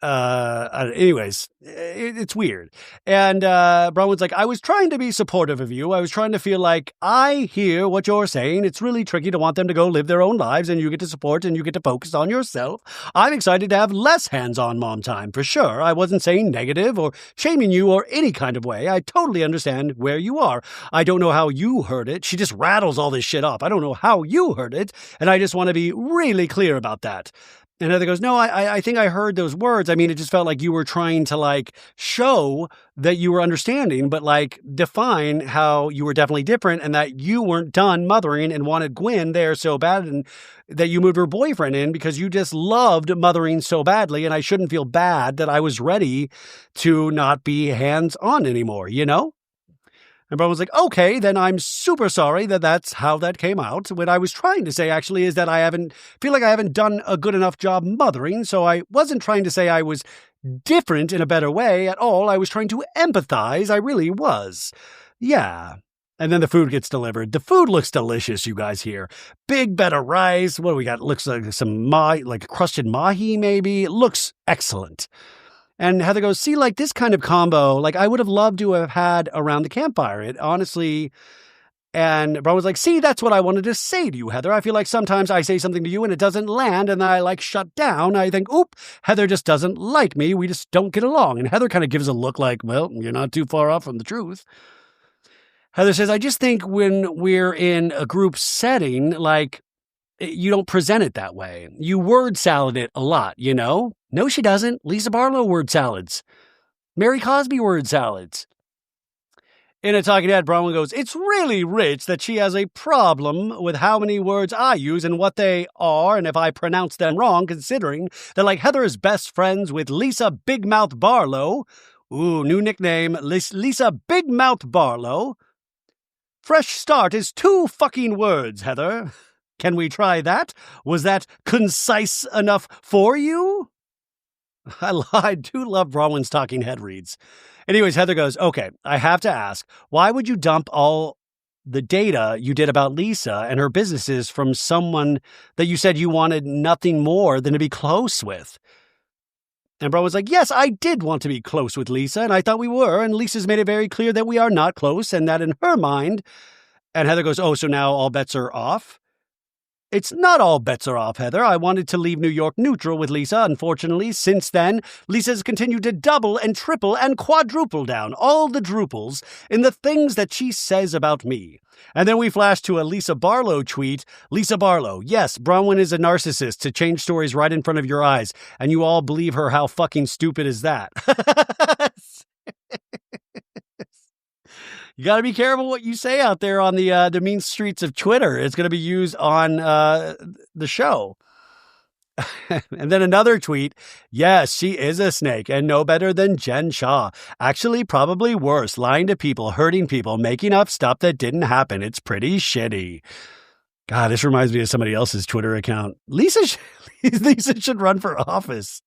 anyways, it's weird. And Bronwyn's like, I was trying to be supportive of you. I was trying to feel like I hear what you're saying. It's really tricky to want them to go live their own lives and you get to support and you get to focus on yourself. I'm excited to have less hands-on mom time for sure. I wasn't saying negative or shaming you or any kind of way. I totally understand where you are. I don't know how you heard it. She just rattles all this shit off. I don't know how you heard it. And I just want to be really clear about that. And Heather goes, no, I think I heard those words. I mean, it just felt like you were trying to like show that you were understanding, but like define how you were definitely different and that you weren't done mothering and wanted Gwen there so bad and that you moved her boyfriend in because you just loved mothering so badly. And I shouldn't feel bad that I was ready to not be hands-on anymore, you know? And Bron was like, okay, then I'm super sorry that that's how that came out. What I was trying to say, actually, is that I feel like I haven't done a good enough job mothering, so I wasn't trying to say I was different in a better way at all. I was trying to empathize. I really was. Yeah. And then the food gets delivered. The food looks delicious, you guys here. Big bed of rice. What do we got? Looks like some like crusted mahi, maybe. It looks excellent. And Heather goes, see, like this kind of combo, like I would have loved to have had around the campfire. It honestly, and Bron was like, see, that's what I wanted to say to you, Heather. I feel like sometimes I say something to you and it doesn't land and then I like shut down. I think, oop, Heather just doesn't like me. We just don't get along. And Heather kind of gives a look like, well, you're not too far off from the truth. Heather says, I just think when we're in a group setting, like, you don't present it that way. You word salad it a lot, you know? No, she doesn't. Lisa Barlow word salads. Mary Cosby word salads. In a talking head, Bronwyn goes, it's really rich that she has a problem with how many words I use and what they are, and if I pronounce them wrong, considering that like Heather is best friends with Lisa Big Mouth Barlow. Ooh, new nickname, Lisa Big Mouth Barlow. Fresh start is 2 fucking words, Heather. Can we try that? Was that concise enough for you? I do love Bronwyn's talking head reads. Anyways, Heather goes, okay, I have to ask, why would you dump all the data you did about Lisa and her businesses from someone that you said you wanted nothing more than to be close with? And Bronwyn's like, yes, I did want to be close with Lisa, and I thought we were, and Lisa's made it very clear that we are not close, and that in her mind. And Heather goes, oh, so now all bets are off? It's not all bets are off, Heather. I wanted to leave New York neutral with Lisa. Unfortunately, since then, Lisa's continued to double and triple and quadruple down all the drupals in the things that she says about me. And then we flash to a Lisa Barlow tweet. Lisa Barlow, yes, Bronwyn is a narcissist to change stories right in front of your eyes, and you all believe her. How fucking stupid is that? You got to be careful what you say out there on the mean streets of Twitter. It's going to be used on the show. And then another tweet. Yes, she is a snake and no better than Jen Shah. Actually, probably worse. Lying to people, hurting people, making up stuff that didn't happen. It's pretty shitty. God, this reminds me of somebody else's Twitter account. Lisa should run for office.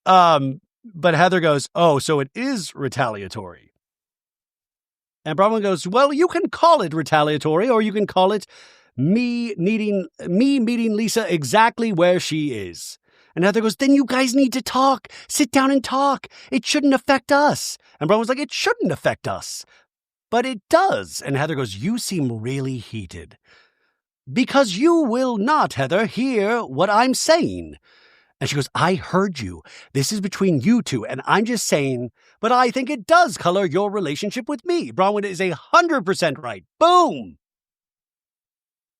But Heather goes, oh, so it is retaliatory. And Bronwyn goes, well, you can call it retaliatory, or you can call it me meeting Lisa exactly where she is. And Heather goes, then you guys need to talk. Sit down and talk. It shouldn't affect us. And Bronwyn's like, it shouldn't affect us. But it does. And Heather goes, you seem really heated. Because you will not, Heather, hear what I'm saying. And she goes, I heard you. This is between you two, and I'm just saying, but I think it does color your relationship with me. Bronwyn is 100% right. Boom!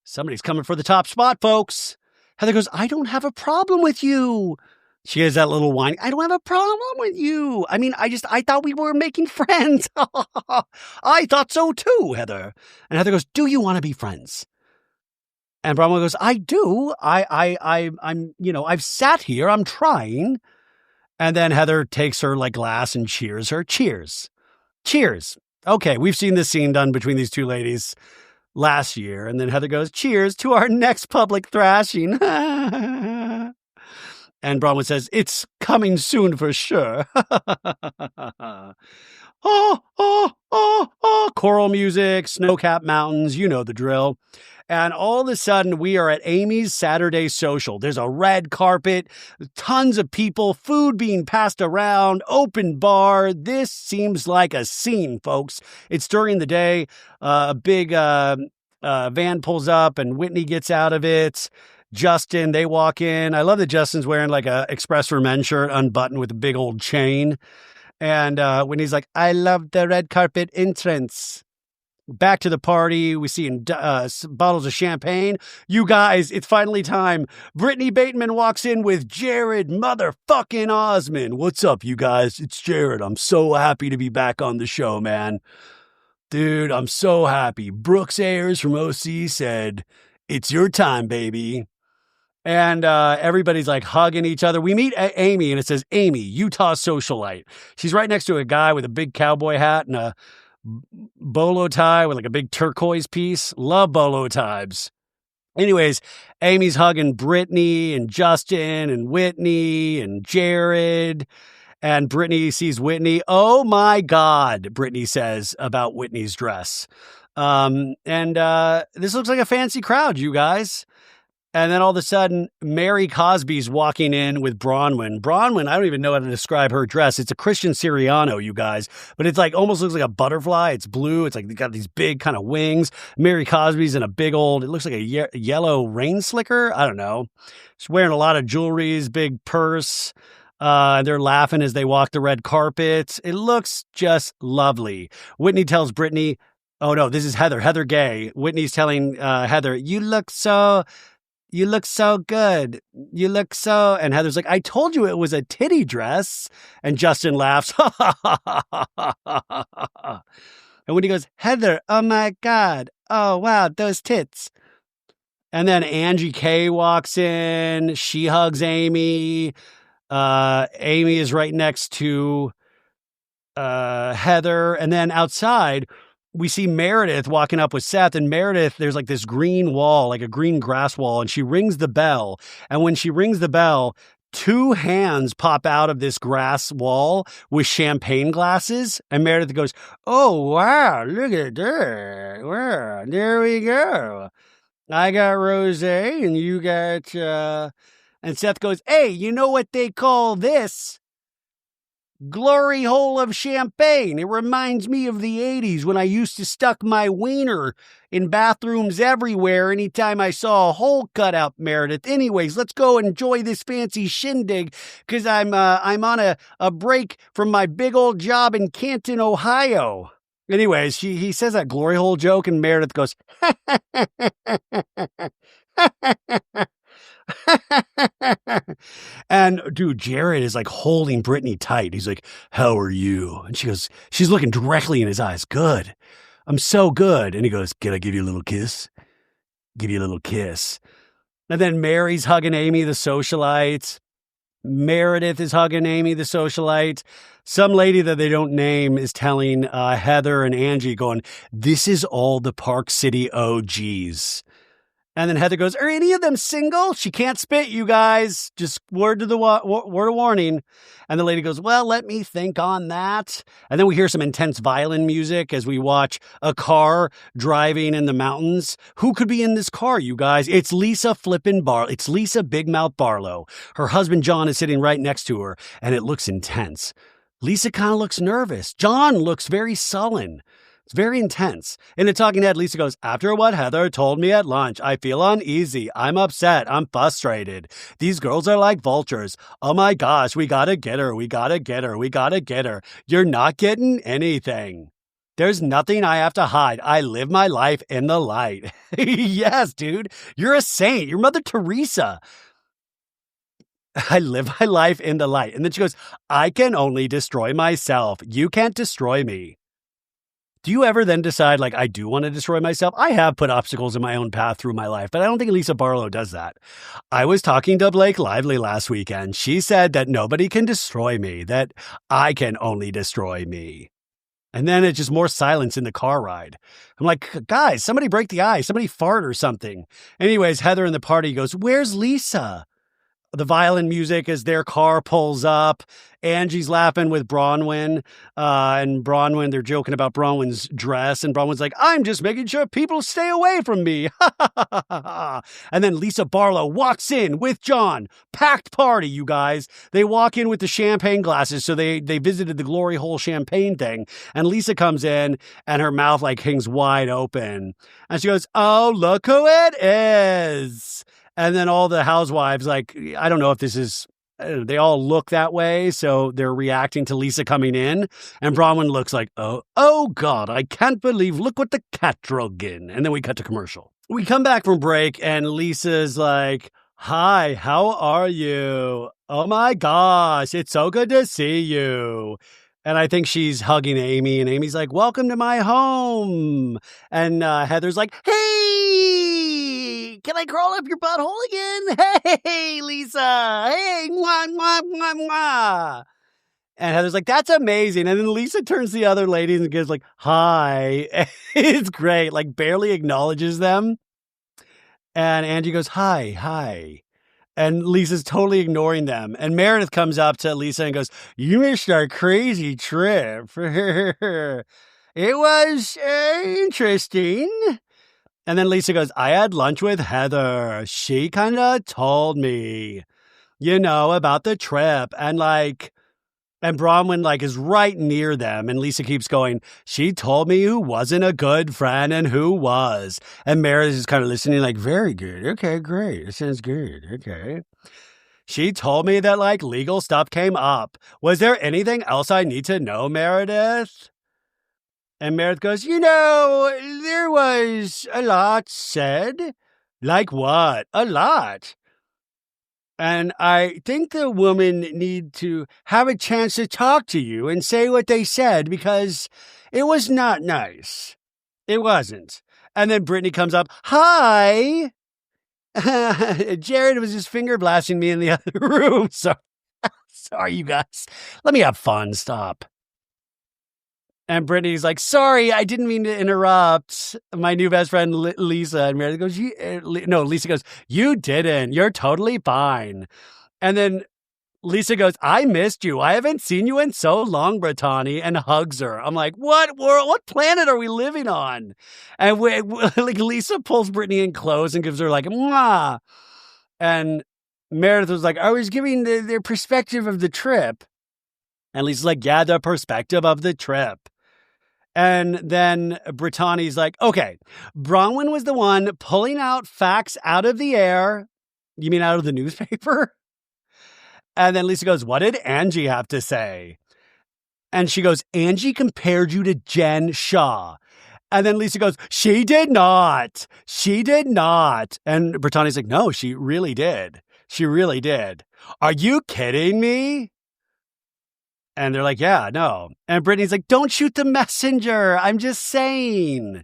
Somebody's coming for the top spot, folks. Heather goes, I don't have a problem with you. She has that little whine. I don't have a problem with you. I mean, I thought we were making friends. I thought so too, Heather. And Heather goes, do you want to be friends? And Bronwyn goes, I do. I'm, I've sat here. I'm trying. And then Heather takes her like glass and cheers her. Cheers. Cheers. Okay, we've seen this scene done between these two ladies last year. And then Heather goes, cheers to our next public thrashing. And Bronwyn says, it's coming soon for sure. Choral music, snow-capped mountains, you know the drill. And all of a sudden, we are at Amy's Saturday social. There's a red carpet, tons of people, food being passed around, open bar. This seems like a scene, folks. It's during the day. A big van pulls up and Whitney gets out of it. Justin, they walk in. I love that Justin's wearing like a Express for Men shirt, unbuttoned with a big old chain. And Whitney's like, I love the red carpet entrance. Back to the party. We see bottles of champagne. You guys, it's finally time. Brittany Bateman walks in with Jared motherfucking Osmond. What's up, you guys? It's Jared. I'm so happy to be back on the show, man. Dude, I'm so happy. Brooks Ayers from OC said, it's your time, baby. And everybody's like hugging each other. We meet Amy, and it says, Amy, Utah socialite. She's right next to a guy with a big cowboy hat and a bolo tie with like a big turquoise piece. Love bolo ties. Anyways, Amy's hugging Brittany and Justin and Whitney and Jared. And Brittany sees Whitney. Oh my God, Brittany says about Whitney's dress. This looks like a fancy crowd, you guys. And then all of a sudden, Mary Cosby's walking in with Bronwyn. Bronwyn, I don't even know how to describe her dress. It's a Christian Siriano, you guys. But it's like, almost looks like a butterfly. It's blue. It's like got these big kind of wings. Mary Cosby's in a big old, it looks like a yellow rain slicker. I don't know. She's wearing a lot of jewelry, big purse. They're laughing as they walk the red carpet. It looks just lovely. Whitney tells Brittany, oh no, this is Heather. Heather Gay. Whitney's telling Heather, you look so good. You look so... And Heather's like, I told you it was a titty dress. And Justin laughs. And when he goes, Heather, oh my God. Oh, wow, those tits. And then Angie K walks in. She hugs Amy. Amy is right next to Heather. And then outside, we see Meredith walking up with Seth, and Meredith, there's like this green wall, like a green grass wall, and she rings the bell. And when she rings the bell, two hands pop out of this grass wall with champagne glasses. And Meredith goes, oh, wow, look at that. Wow, there we go. I got rosé and you got, and Seth goes, hey, you know what they call this? Glory hole of champagne. It reminds me of the 80s when I used to stuck my wiener in bathrooms everywhere anytime I saw a hole cut out, Meredith. Anyways, let's go enjoy this fancy shindig because I'm on a break from my big old job in Canton, Ohio. Anyways, he says that glory hole joke and Meredith goes, and dude, Jared is like holding Brittany tight. He's like, how are you? And she goes, she's looking directly in his eyes. Good. I'm so good. And he goes, can I give you a little kiss? Give you a little kiss. And then Mary's hugging Amy, the socialite. Meredith is hugging Amy, the socialite. Some lady that they don't name is telling Heather and Angie going, this is all the Park City OGs. And then Heather goes, are any of them single? She can't spit, you guys. Just word of warning. And the lady goes, well, let me think on that. And then we hear some intense violin music as we watch a car driving in the mountains. Who could be in this car, you guys? It's Lisa Barlow. It's Lisa Big Mouth Barlow. Her husband, John, is sitting right next to her, and it looks intense. Lisa kind of looks nervous. John looks very sullen. It's very intense. In the talking head, Lisa goes, after what Heather told me at lunch, I feel uneasy. I'm upset. I'm frustrated. These girls are like vultures. Oh my gosh, we gotta get her. We gotta get her. We gotta get her. You're not getting anything. There's nothing I have to hide. I live my life in the light. Yes, dude. You're a saint. You're Mother Teresa. I live my life in the light. And then she goes, I can only destroy myself. You can't destroy me. Do you ever then decide, like, I do want to destroy myself? I have put obstacles in my own path through my life, but I don't think Lisa Barlow does that. I was talking to Blake Lively last weekend. She said that nobody can destroy me, that I can only destroy me. And then it's just more silence in the car ride. I'm like, guys, somebody break the ice, somebody fart or something. Anyways, Heather in the party goes, where's Lisa? the violin music as their car pulls up. Angie's laughing with Bronwyn, and Bronwyn, they're joking about Bronwyn's dress, and Bronwyn's like, I'm just making sure people stay away from me. And then Lisa Barlow walks in with John. Packed party, you guys. They walk in with the champagne glasses, so they visited the glory hole champagne thing, and Lisa comes in, and her mouth like hangs wide open. And she goes, oh, look who it is. And then all the housewives, like, I don't know if this is, they all look that way, so they're reacting to Lisa coming in. And Bronwyn looks like, oh God, I can't believe, look what the cat drug in. And then we cut to commercial. We come back from break, and Lisa's like, hi, how are you? Oh my gosh, it's so good to see you. And I think she's hugging Amy, and Amy's like, welcome to my home. And Heather's like, hey, can I crawl up your butthole again? Hey, Lisa. Hey, mwah, mwah, mwah, mwah. And Heather's like, that's amazing. And then Lisa turns to the other ladies and goes like, hi. It's great, like barely acknowledges them. And Angie goes, hi. And Lisa's totally ignoring them. And Meredith comes up to Lisa and goes, you missed our crazy trip. It was interesting. And then Lisa goes, I had lunch with Heather. She kind of told me, about the trip. And Bronwyn is right near them. And Lisa keeps going, she told me who wasn't a good friend and who was. And Meredith is kind of listening like, very good. Okay, great. It sounds good. Okay. She told me that legal stuff came up. Was there anything else I need to know, Meredith? And Meredith goes, there was a lot said. Like what? A lot. And I think the women need to have a chance to talk to you and say what they said because it was not nice. It wasn't. And then Brittany comes up, hi. Jared was just finger blasting me in the other room. So sorry, you guys. Let me have fun. Stop. And Brittany's like, sorry, I didn't mean to interrupt my new best friend, Lisa. And Meredith goes, Lisa goes, you didn't. You're totally fine. And then Lisa goes, I missed you. I haven't seen you in so long, Brittany, and hugs her. I'm like, what world? What planet are we living on? And Lisa pulls Brittany in close and gives her like, mwah. And Meredith was like, I was giving their perspective of the trip. And Lisa's like, yeah, the perspective of the trip. And then Brittany's like, okay, Bronwyn was the one pulling out facts out of the air. You mean out of the newspaper? And then Lisa goes, what did Angie have to say? And she goes, Angie compared you to Jen Shah. And then Lisa goes, she did not. She did not. And Brittany's like, no, she really did. She really did. Are you kidding me? And they're like, yeah, no. And Brittany's like, don't shoot the messenger. I'm just saying.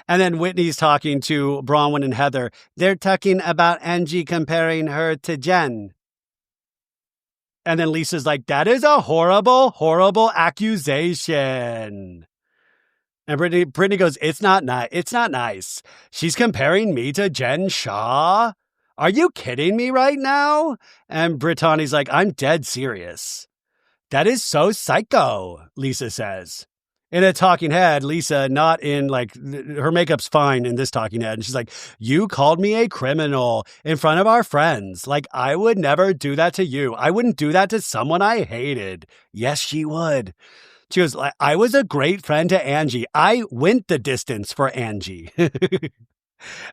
And then Whitney's talking to Bronwyn and Heather. They're talking about Angie comparing her to Jen. And then Lisa's like, that is a horrible, horrible accusation. And Brittany goes, it's not nice. It's not nice. She's comparing me to Jen Shah. Are you kidding me right now? And Brittany's like, I'm dead serious. That is so psycho, Lisa says. In a talking head, Lisa, not in her makeup's fine in this talking head. And she's like, you called me a criminal in front of our friends. I would never do that to you. I wouldn't do that to someone I hated. Yes, she would. She goes, I was a great friend to Angie. I went the distance for Angie.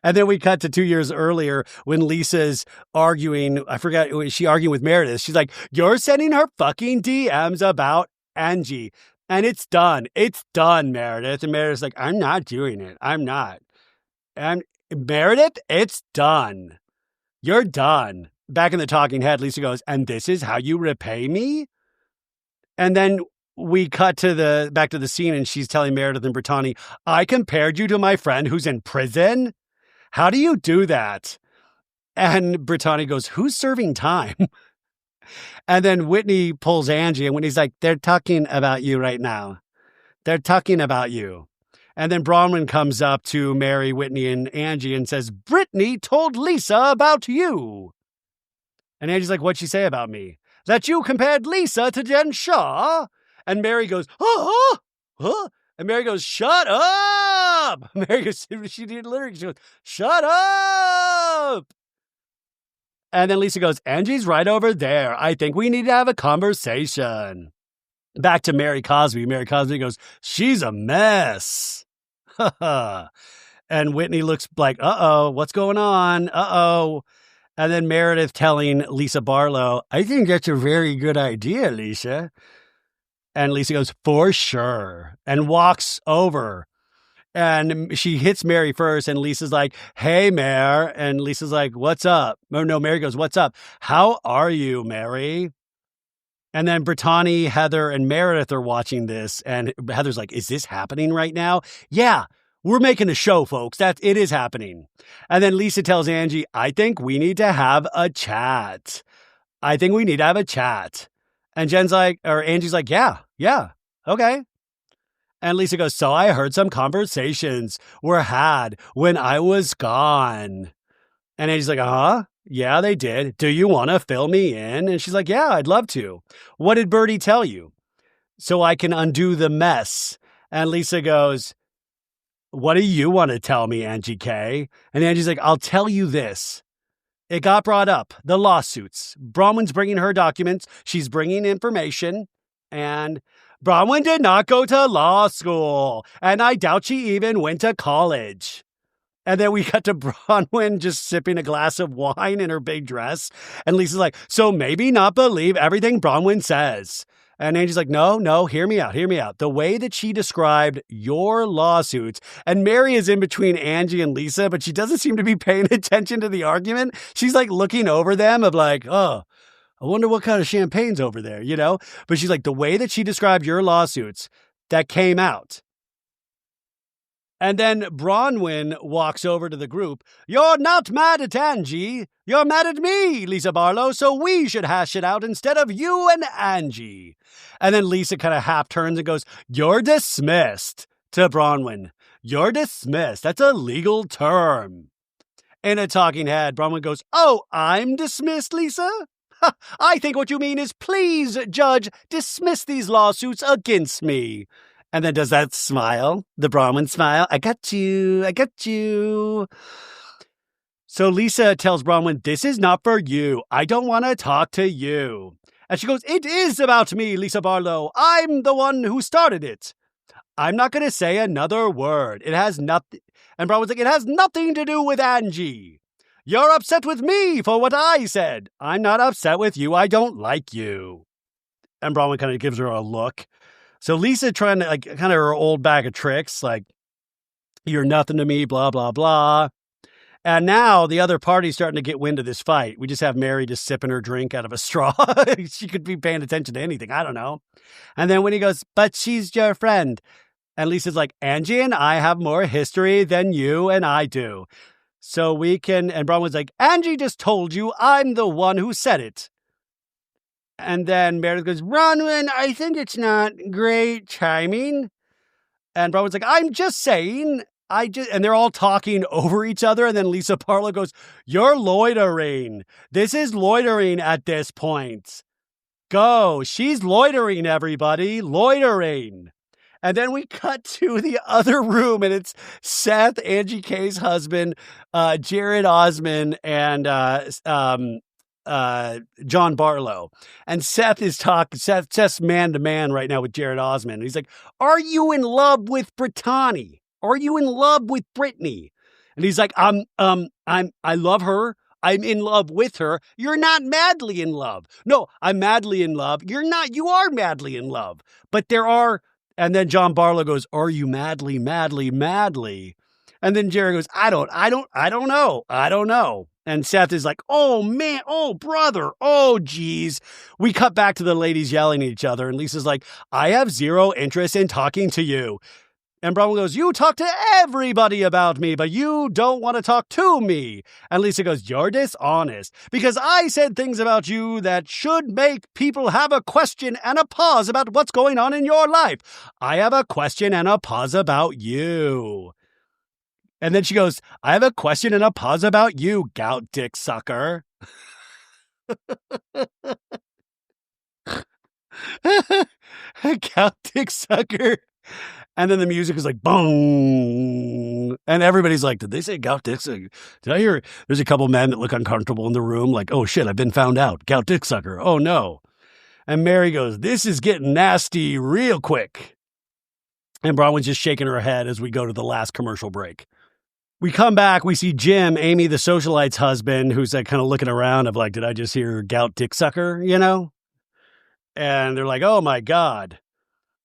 And then we cut to 2 years earlier when Lisa's arguing. I forgot, she arguing with Meredith. She's like, you're sending her fucking DMs about Angie. And it's done. It's done, Meredith. And Meredith's like, I'm not doing it. I'm not. And Meredith, it's done. You're done. Back in the talking head, Lisa goes, and this is how you repay me? And then we cut to back to the scene, and she's telling Meredith and Brittany, I compared you to my friend who's in prison. How do you do that? And Brittany goes, who's serving time? And then Whitney pulls Angie, and Whitney's like, they're talking about you right now. They're talking about you. And then Bronwyn comes up to Mary, Whitney, and Angie and says, Brittany told Lisa about you. And Angie's like, what'd she say about me? That you compared Lisa to Jen Shah? And Mary goes, huh? And Mary goes, shut up! Mary goes, she goes, shut up! And then Lisa goes, Angie's right over there. I think we need to have a conversation. Back to Mary Cosby. Mary Cosby goes, she's a mess. And Whitney looks like, uh-oh, what's going on? Uh-oh. And then Meredith telling Lisa Barlow, I think that's a very good idea, Lisa. And Lisa goes, for sure. And walks over. And she hits Mary first, and Lisa's like, hey, Mare. And Lisa's like, what's up? Or no, Mary goes, what's up? How are you, Mary? And then Brittany, Heather, and Meredith are watching this, and Heather's like, is this happening right now? Yeah, we're making a show, folks. It is happening. And then Lisa tells Angie, I think we need to have a chat. And Angie's like, yeah, okay. And Lisa goes, so I heard some conversations were had when I was gone. And Angie's like, uh-huh. Yeah, they did. Do you want to fill me in? And she's like, yeah, I'd love to. What did Birdie tell you? So I can undo the mess. And Lisa goes, what do you want to tell me, Angie K? And Angie's like, I'll tell you this. It got brought up, the lawsuits. Bronwyn's bringing her documents. She's bringing information. And Bronwyn did not go to law school. And I doubt she even went to college. And then we cut to Bronwyn just sipping a glass of wine in her big dress. And Lisa's like, so maybe not believe everything Bronwyn says. And Angie's like, no, hear me out. The way that she described your lawsuits, and Mary is in between Angie and Lisa, but she doesn't seem to be paying attention to the argument. She's like looking over them of like, oh, I wonder what kind of champagne's over there, you know? But she's like, the way that she described your lawsuits that came out. And then Bronwyn walks over to the group. You're not mad at Angie. You're mad at me, Lisa Barlow, so we should hash it out instead of you and Angie. And then Lisa kind of half turns and goes, you're dismissed, to Bronwyn. You're dismissed. That's a legal term. In a talking head, Bronwyn goes, oh, I'm dismissed, Lisa? I think what you mean is, please, Judge, dismiss these lawsuits against me. And then does that smile, the Bronwyn smile. I got you. So Lisa tells Bronwyn, this is not for you. I don't want to talk to you. And she goes, it is about me, Lisa Barlow. I'm the one who started it. I'm not going to say another word. It has nothing. And Bronwyn's like, it has nothing to do with Angie. You're upset with me for what I said. I'm not upset with you. I don't like you. And Bronwyn kind of gives her a look. So Lisa trying to, like, kind of her old bag of tricks, like, you're nothing to me, blah, blah, blah. And now the other party's starting to get wind of this fight. We just have Mary just sipping her drink out of a straw. She could be paying attention to anything. I don't know. And then when he goes, but she's your friend. And Lisa's like, Angie and I have more history than you and I do. So we can, and Bronwyn's like, Angie just told you I'm the one who said it. And then Meredith goes, Bronwyn, I think it's not great timing. And Bronwyn's like, I'm just saying, and they're all talking over each other. And then Lisa Barlow goes, you're loitering. This is loitering at this point. Go. She's loitering, everybody. Loitering. And then we cut to the other room, and it's Seth, Angie K's husband, Jared Osmond, and John Barlow. And Seth's man to man right now with Jared Osmond. And he's like, are you in love with Brittany? Are you in love with Brittany? And he's like, I love her. I'm in love with her. You're not madly in love. No, I'm madly in love. You're not. You are madly in love. But there are. And then John Barlow goes, are you madly, madly, madly? And then Jared goes, I don't know. And Seth is like, oh, man, oh, brother, oh, geez. We cut back to the ladies yelling at each other. And Lisa's like, I have zero interest in talking to you. And Bronwyn goes, you talk to everybody about me, but you don't want to talk to me. And Lisa goes, you're dishonest because I said things about you that should make people have a question and a pause about what's going on in your life. I have a question and a pause about you. And then she goes, I have a question and a pause about you, gout dick sucker. Gout dick sucker. And then the music is like, boom. And everybody's like, did they say gout dick sucker? Did I hear? There's a couple men that look uncomfortable in the room, like, oh shit, I've been found out. Gout dick sucker. Oh no. And Mary goes, this is getting nasty real quick. And Bronwyn's just shaking her head as we go to the last commercial break. We come back, we see Jim, Amy, the socialite's husband, who's like kind of looking around of like, did I just hear gout dick sucker, you know? And they're like, oh my God.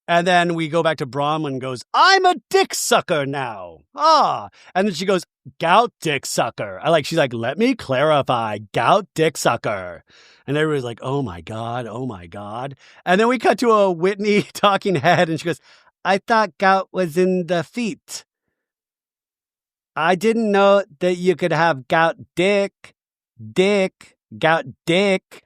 And then we go back to Bronwyn and goes, I'm a dick sucker now. Ah. And then she goes, gout dick sucker. She's like, let me clarify, gout dick sucker. And everybody's like, oh my God, oh my God. And then we cut to a Whitney talking head and she goes, I thought gout was in the feet. I didn't know that you could have gout dick, gout dick.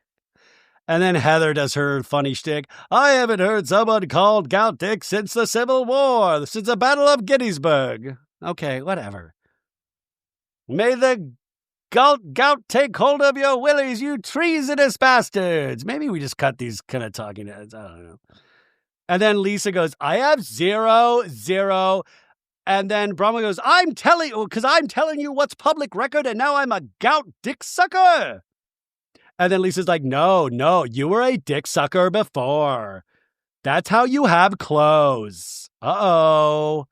And then Heather does her funny shtick. I haven't heard someone called gout dick since the Civil War, since the Battle of Gettysburg. Okay, whatever. May the gout take hold of your willies, you treasonous bastards. Maybe we just cut these kind of talking heads. I don't know. And then Lisa goes, I have 0. And then Bronwyn goes, I'm telling you what's public record, and now I'm a gout dick sucker. And then Lisa's like, no, you were a dick sucker before. That's how you have clothes. Uh-oh.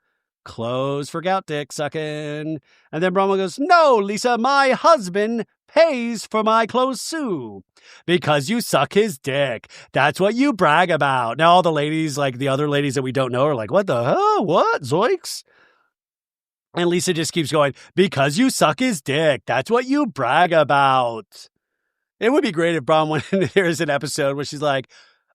Clothes for gout dick sucking. And then Bronwyn goes, no, Lisa, my husband pays for my clothes too. Because you suck his dick. That's what you brag about. Now all the ladies, like the other ladies that we don't know, are like, what the hell? What? Zoinks? And Lisa just keeps going, because you suck his dick. That's what you brag about. It would be great if Bronwyn, there's an episode where she's like,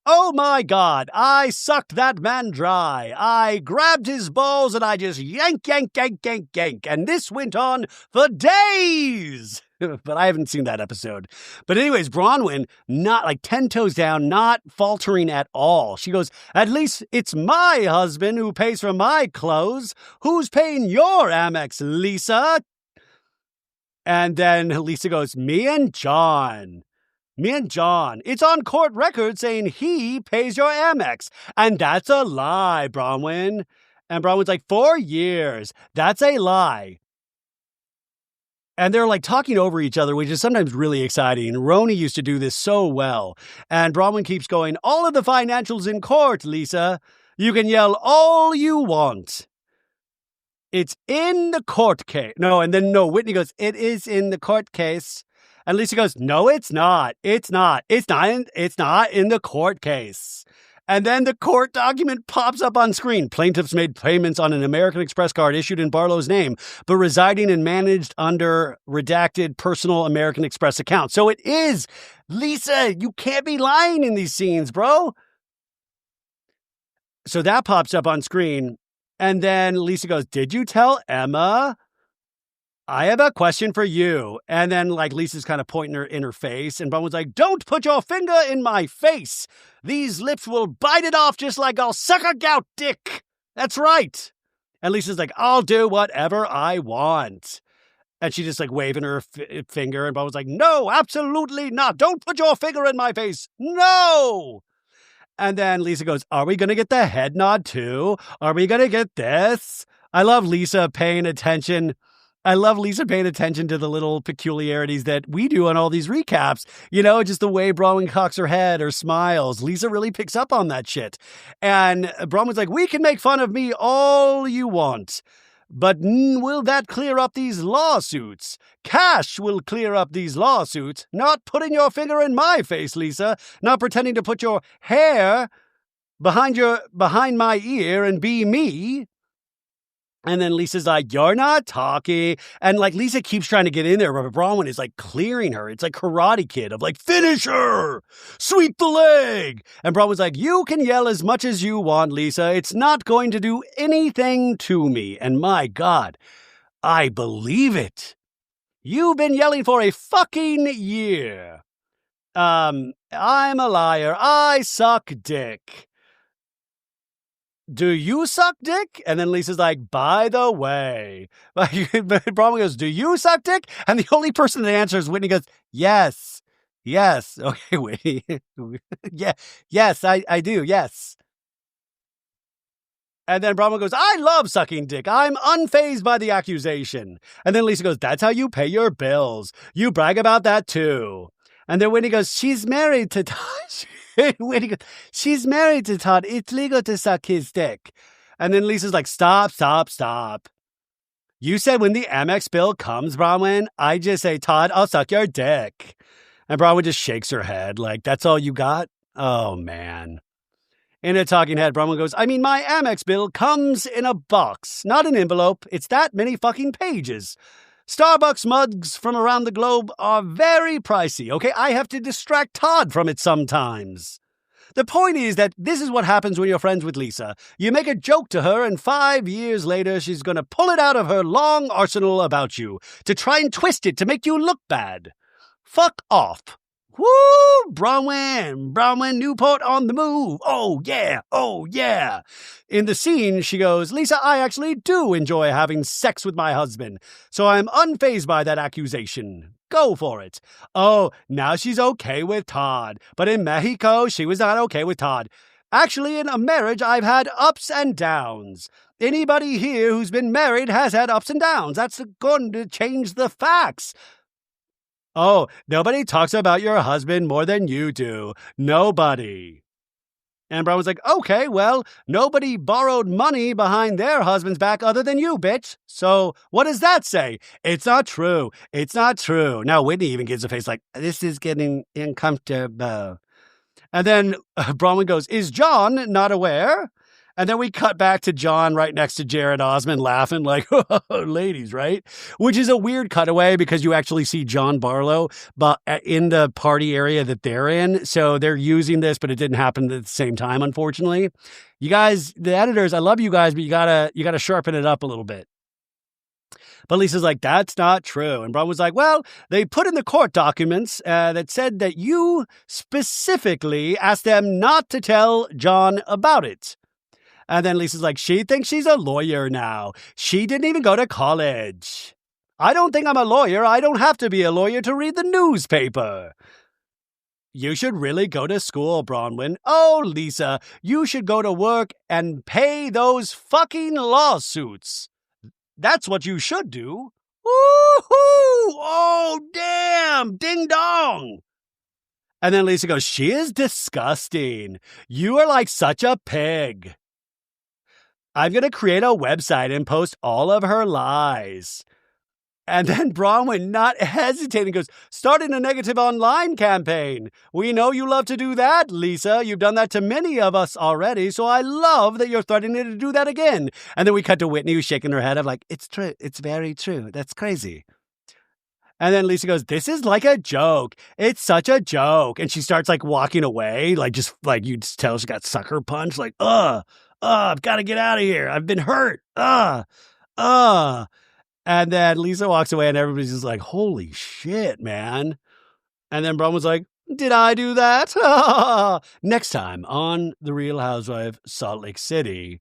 oh my God, I sucked that man dry. I grabbed his balls and I just yank. And this went on for days. But I haven't seen that episode. But anyways, Bronwyn, not like 10 toes down, not faltering at all. She goes, at least it's my husband who pays for my clothes. Who's paying your Amex, Lisa? And then Lisa goes, me and John. It's on court record saying he pays your Amex. And that's a lie, Bronwyn. And Bronwyn's like, 4 years. That's a lie. And they're like talking over each other, which is sometimes really exciting. Roni used to do this so well. And Bronwyn keeps going, all of the financials in court, Lisa. You can yell all you want. It's in the court case. Whitney goes, it is in the court case. And Lisa goes, no, it's not. It's not in the court case. And then the court document pops up on screen. Plaintiffs made payments on an American Express card issued in Barlow's name, but residing and managed under redacted personal American Express account. So it is. Lisa, you can't be lying in these scenes, bro. So that pops up on screen. And then Lisa goes, did you tell Emma? I have a question for you. And then Lisa's kind of pointing her in her face. And Bronwyn's like, don't put your finger in my face. These lips will bite it off just like I'll suck a gout dick. That's right. And Lisa's like, I'll do whatever I want. And she's just waving her finger. And Bronwyn's like, no, absolutely not. Don't put your finger in my face. No. And then Lisa goes, are we going to get the head nod too? Are we going to get this? I love Lisa paying attention to the little peculiarities that we do on all these recaps. You know, just the way Bronwyn cocks her head or smiles. Lisa really picks up on that shit. And Bronwyn's like, we can make fun of me all you want. But will that clear up these lawsuits? Cash will clear up these lawsuits. Not putting your finger in my face, Lisa. Not pretending to put your hair behind my ear and be me. And then Lisa's like, you're not talking. And Lisa keeps trying to get in there, but Bronwyn is clearing her. It's like Karate Kid of finish her, sweep the leg. And Bronwyn's like, you can yell as much as you want, Lisa. It's not going to do anything to me. And my God, I believe it. You've been yelling for a fucking year. I'm a liar. I suck dick. Do you suck dick? And then Lisa's like, by the way. Bronwyn goes, do you suck dick? And the only person that answers, Whitney goes, yes. Yes. Okay, Whitney. Yeah. Yes, I do. Yes. And then Brahma goes, I love sucking dick. I'm unfazed by the accusation. And then Lisa goes, that's how you pay your bills. You brag about that too. And then Whitney goes, she's married to Todd. Whitney goes, she's married to Todd. It's legal to suck his dick. And then Lisa's like, stop, stop, stop. You said when the Amex bill comes, Bronwyn, I just say, Todd, I'll suck your dick. And Bronwyn just shakes her head like, that's all you got? Oh, man. In a talking head, Bronwyn goes, I mean, my Amex bill comes in a box, not an envelope. It's that many fucking pages. Starbucks mugs from around the globe are very pricey, okay? I have to distract Todd from it sometimes. The point is that this is what happens when you're friends with Lisa. You make a joke to her, and 5 years later, she's going to pull it out of her long arsenal about you to try and twist it to make you look bad. Fuck off. Woo! Bronwyn, Newport on the move. Oh, yeah. Oh, yeah. In the scene, she goes, Lisa, I actually do enjoy having sex with my husband, so I'm unfazed by that accusation. Go for it. Oh, now she's okay with Todd. But in Mexico, she was not okay with Todd. Actually, in a marriage, I've had ups and downs. Anybody here who's been married has had ups and downs. That's going to change the facts. Oh, nobody talks about your husband more than you do. Nobody. And Brown was like, okay, well, nobody borrowed money behind their husband's back other than you, bitch. So what does that say? It's not true. It's not true. Now Whitney even gives a face like, this is getting uncomfortable. And then Bronwyn goes, is John not aware? And then we cut back to John right next to Jared Osmond laughing like, ladies, right? Which is a weird cutaway because you actually see John Barlow but in the party area that they're in. So they're using this, but it didn't happen at the same time, unfortunately. You guys, the editors, I love you guys, but you gotta sharpen it up a little bit. But Lisa's like, that's not true. And Bron was like, well, they put in the court documents that said that you specifically asked them not to tell John about it. And then Lisa's like, she thinks she's a lawyer now. She didn't even go to college. I don't think I'm a lawyer. I don't have to be a lawyer to read the newspaper. You should really go to school, Bronwyn. Oh, Lisa, you should go to work and pay those fucking lawsuits. That's what you should do. Woo-hoo! Oh, damn! Ding dong! And then Lisa goes, she is disgusting. You are like such a pig. I'm going to create a website and post all of her lies. And then Bronwyn, not hesitating, goes, starting a negative online campaign. We know you love to do that, Lisa. You've done that to many of us already, so I love that you're threatening to do that again. And then we cut to Whitney, who's shaking her head. I'm like, it's true. It's very true. That's crazy. And then Lisa goes, this is like a joke. It's such a joke. And she starts like walking away, like just like you just tell she got sucker punched, like, I've got to get out of here. I've been hurt. And then Lisa walks away and everybody's just like, holy shit, man. And then Bron was like, did I do that? Next time on The Real Housewives, Salt Lake City.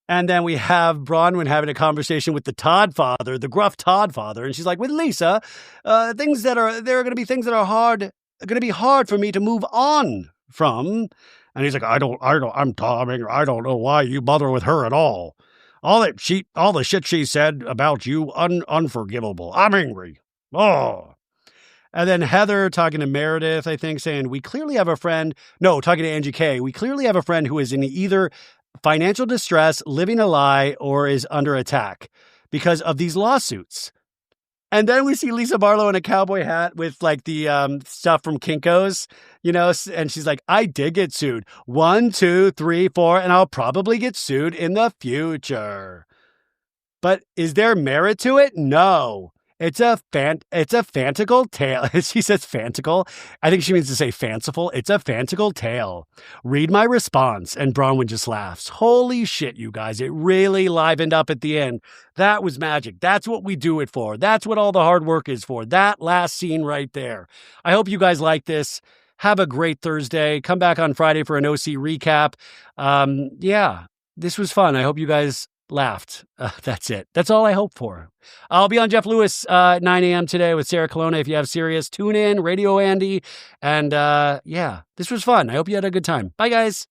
And then we have Bronwyn having a conversation with the Todd father, the gruff Todd father. And she's like, with Lisa, there are going to be things that are going to be hard for me to move on from. And he's like, I'm Tom. I don't know why you bother with her at all. All the shit she said about you, unforgivable. I'm angry. Oh. And then Heather talking to Meredith, I think, saying, we clearly have a friend. No, talking to Angie K. We clearly have a friend who is in either financial distress, living a lie, or is under attack because of these lawsuits. And then we see Lisa Barlow in a cowboy hat with like the stuff from Kinko's, you know, and she's like, I did get sued 1, 2, 3, 4, and I'll probably get sued in the future. But is there merit to it? No. It's a fantical tale. She says fantical. I think she means to say fanciful. It's a fantical tale. Read my response. And Bronwyn just laughs. Holy shit, you guys. It really livened up at the end. That was magic. That's what we do it for. That's what all the hard work is for. That last scene right there. I hope you guys like this. Have a great Thursday. Come back on Friday for an OC recap. Yeah, this was fun. I hope you guys laughed. That's it. That's all I hope for. I'll be on Jeff Lewis 9 a.m. today with Sarah Colonna. If you have Sirius, tune in, Radio Andy. And yeah, this was fun. I hope you had a good time. Bye, guys.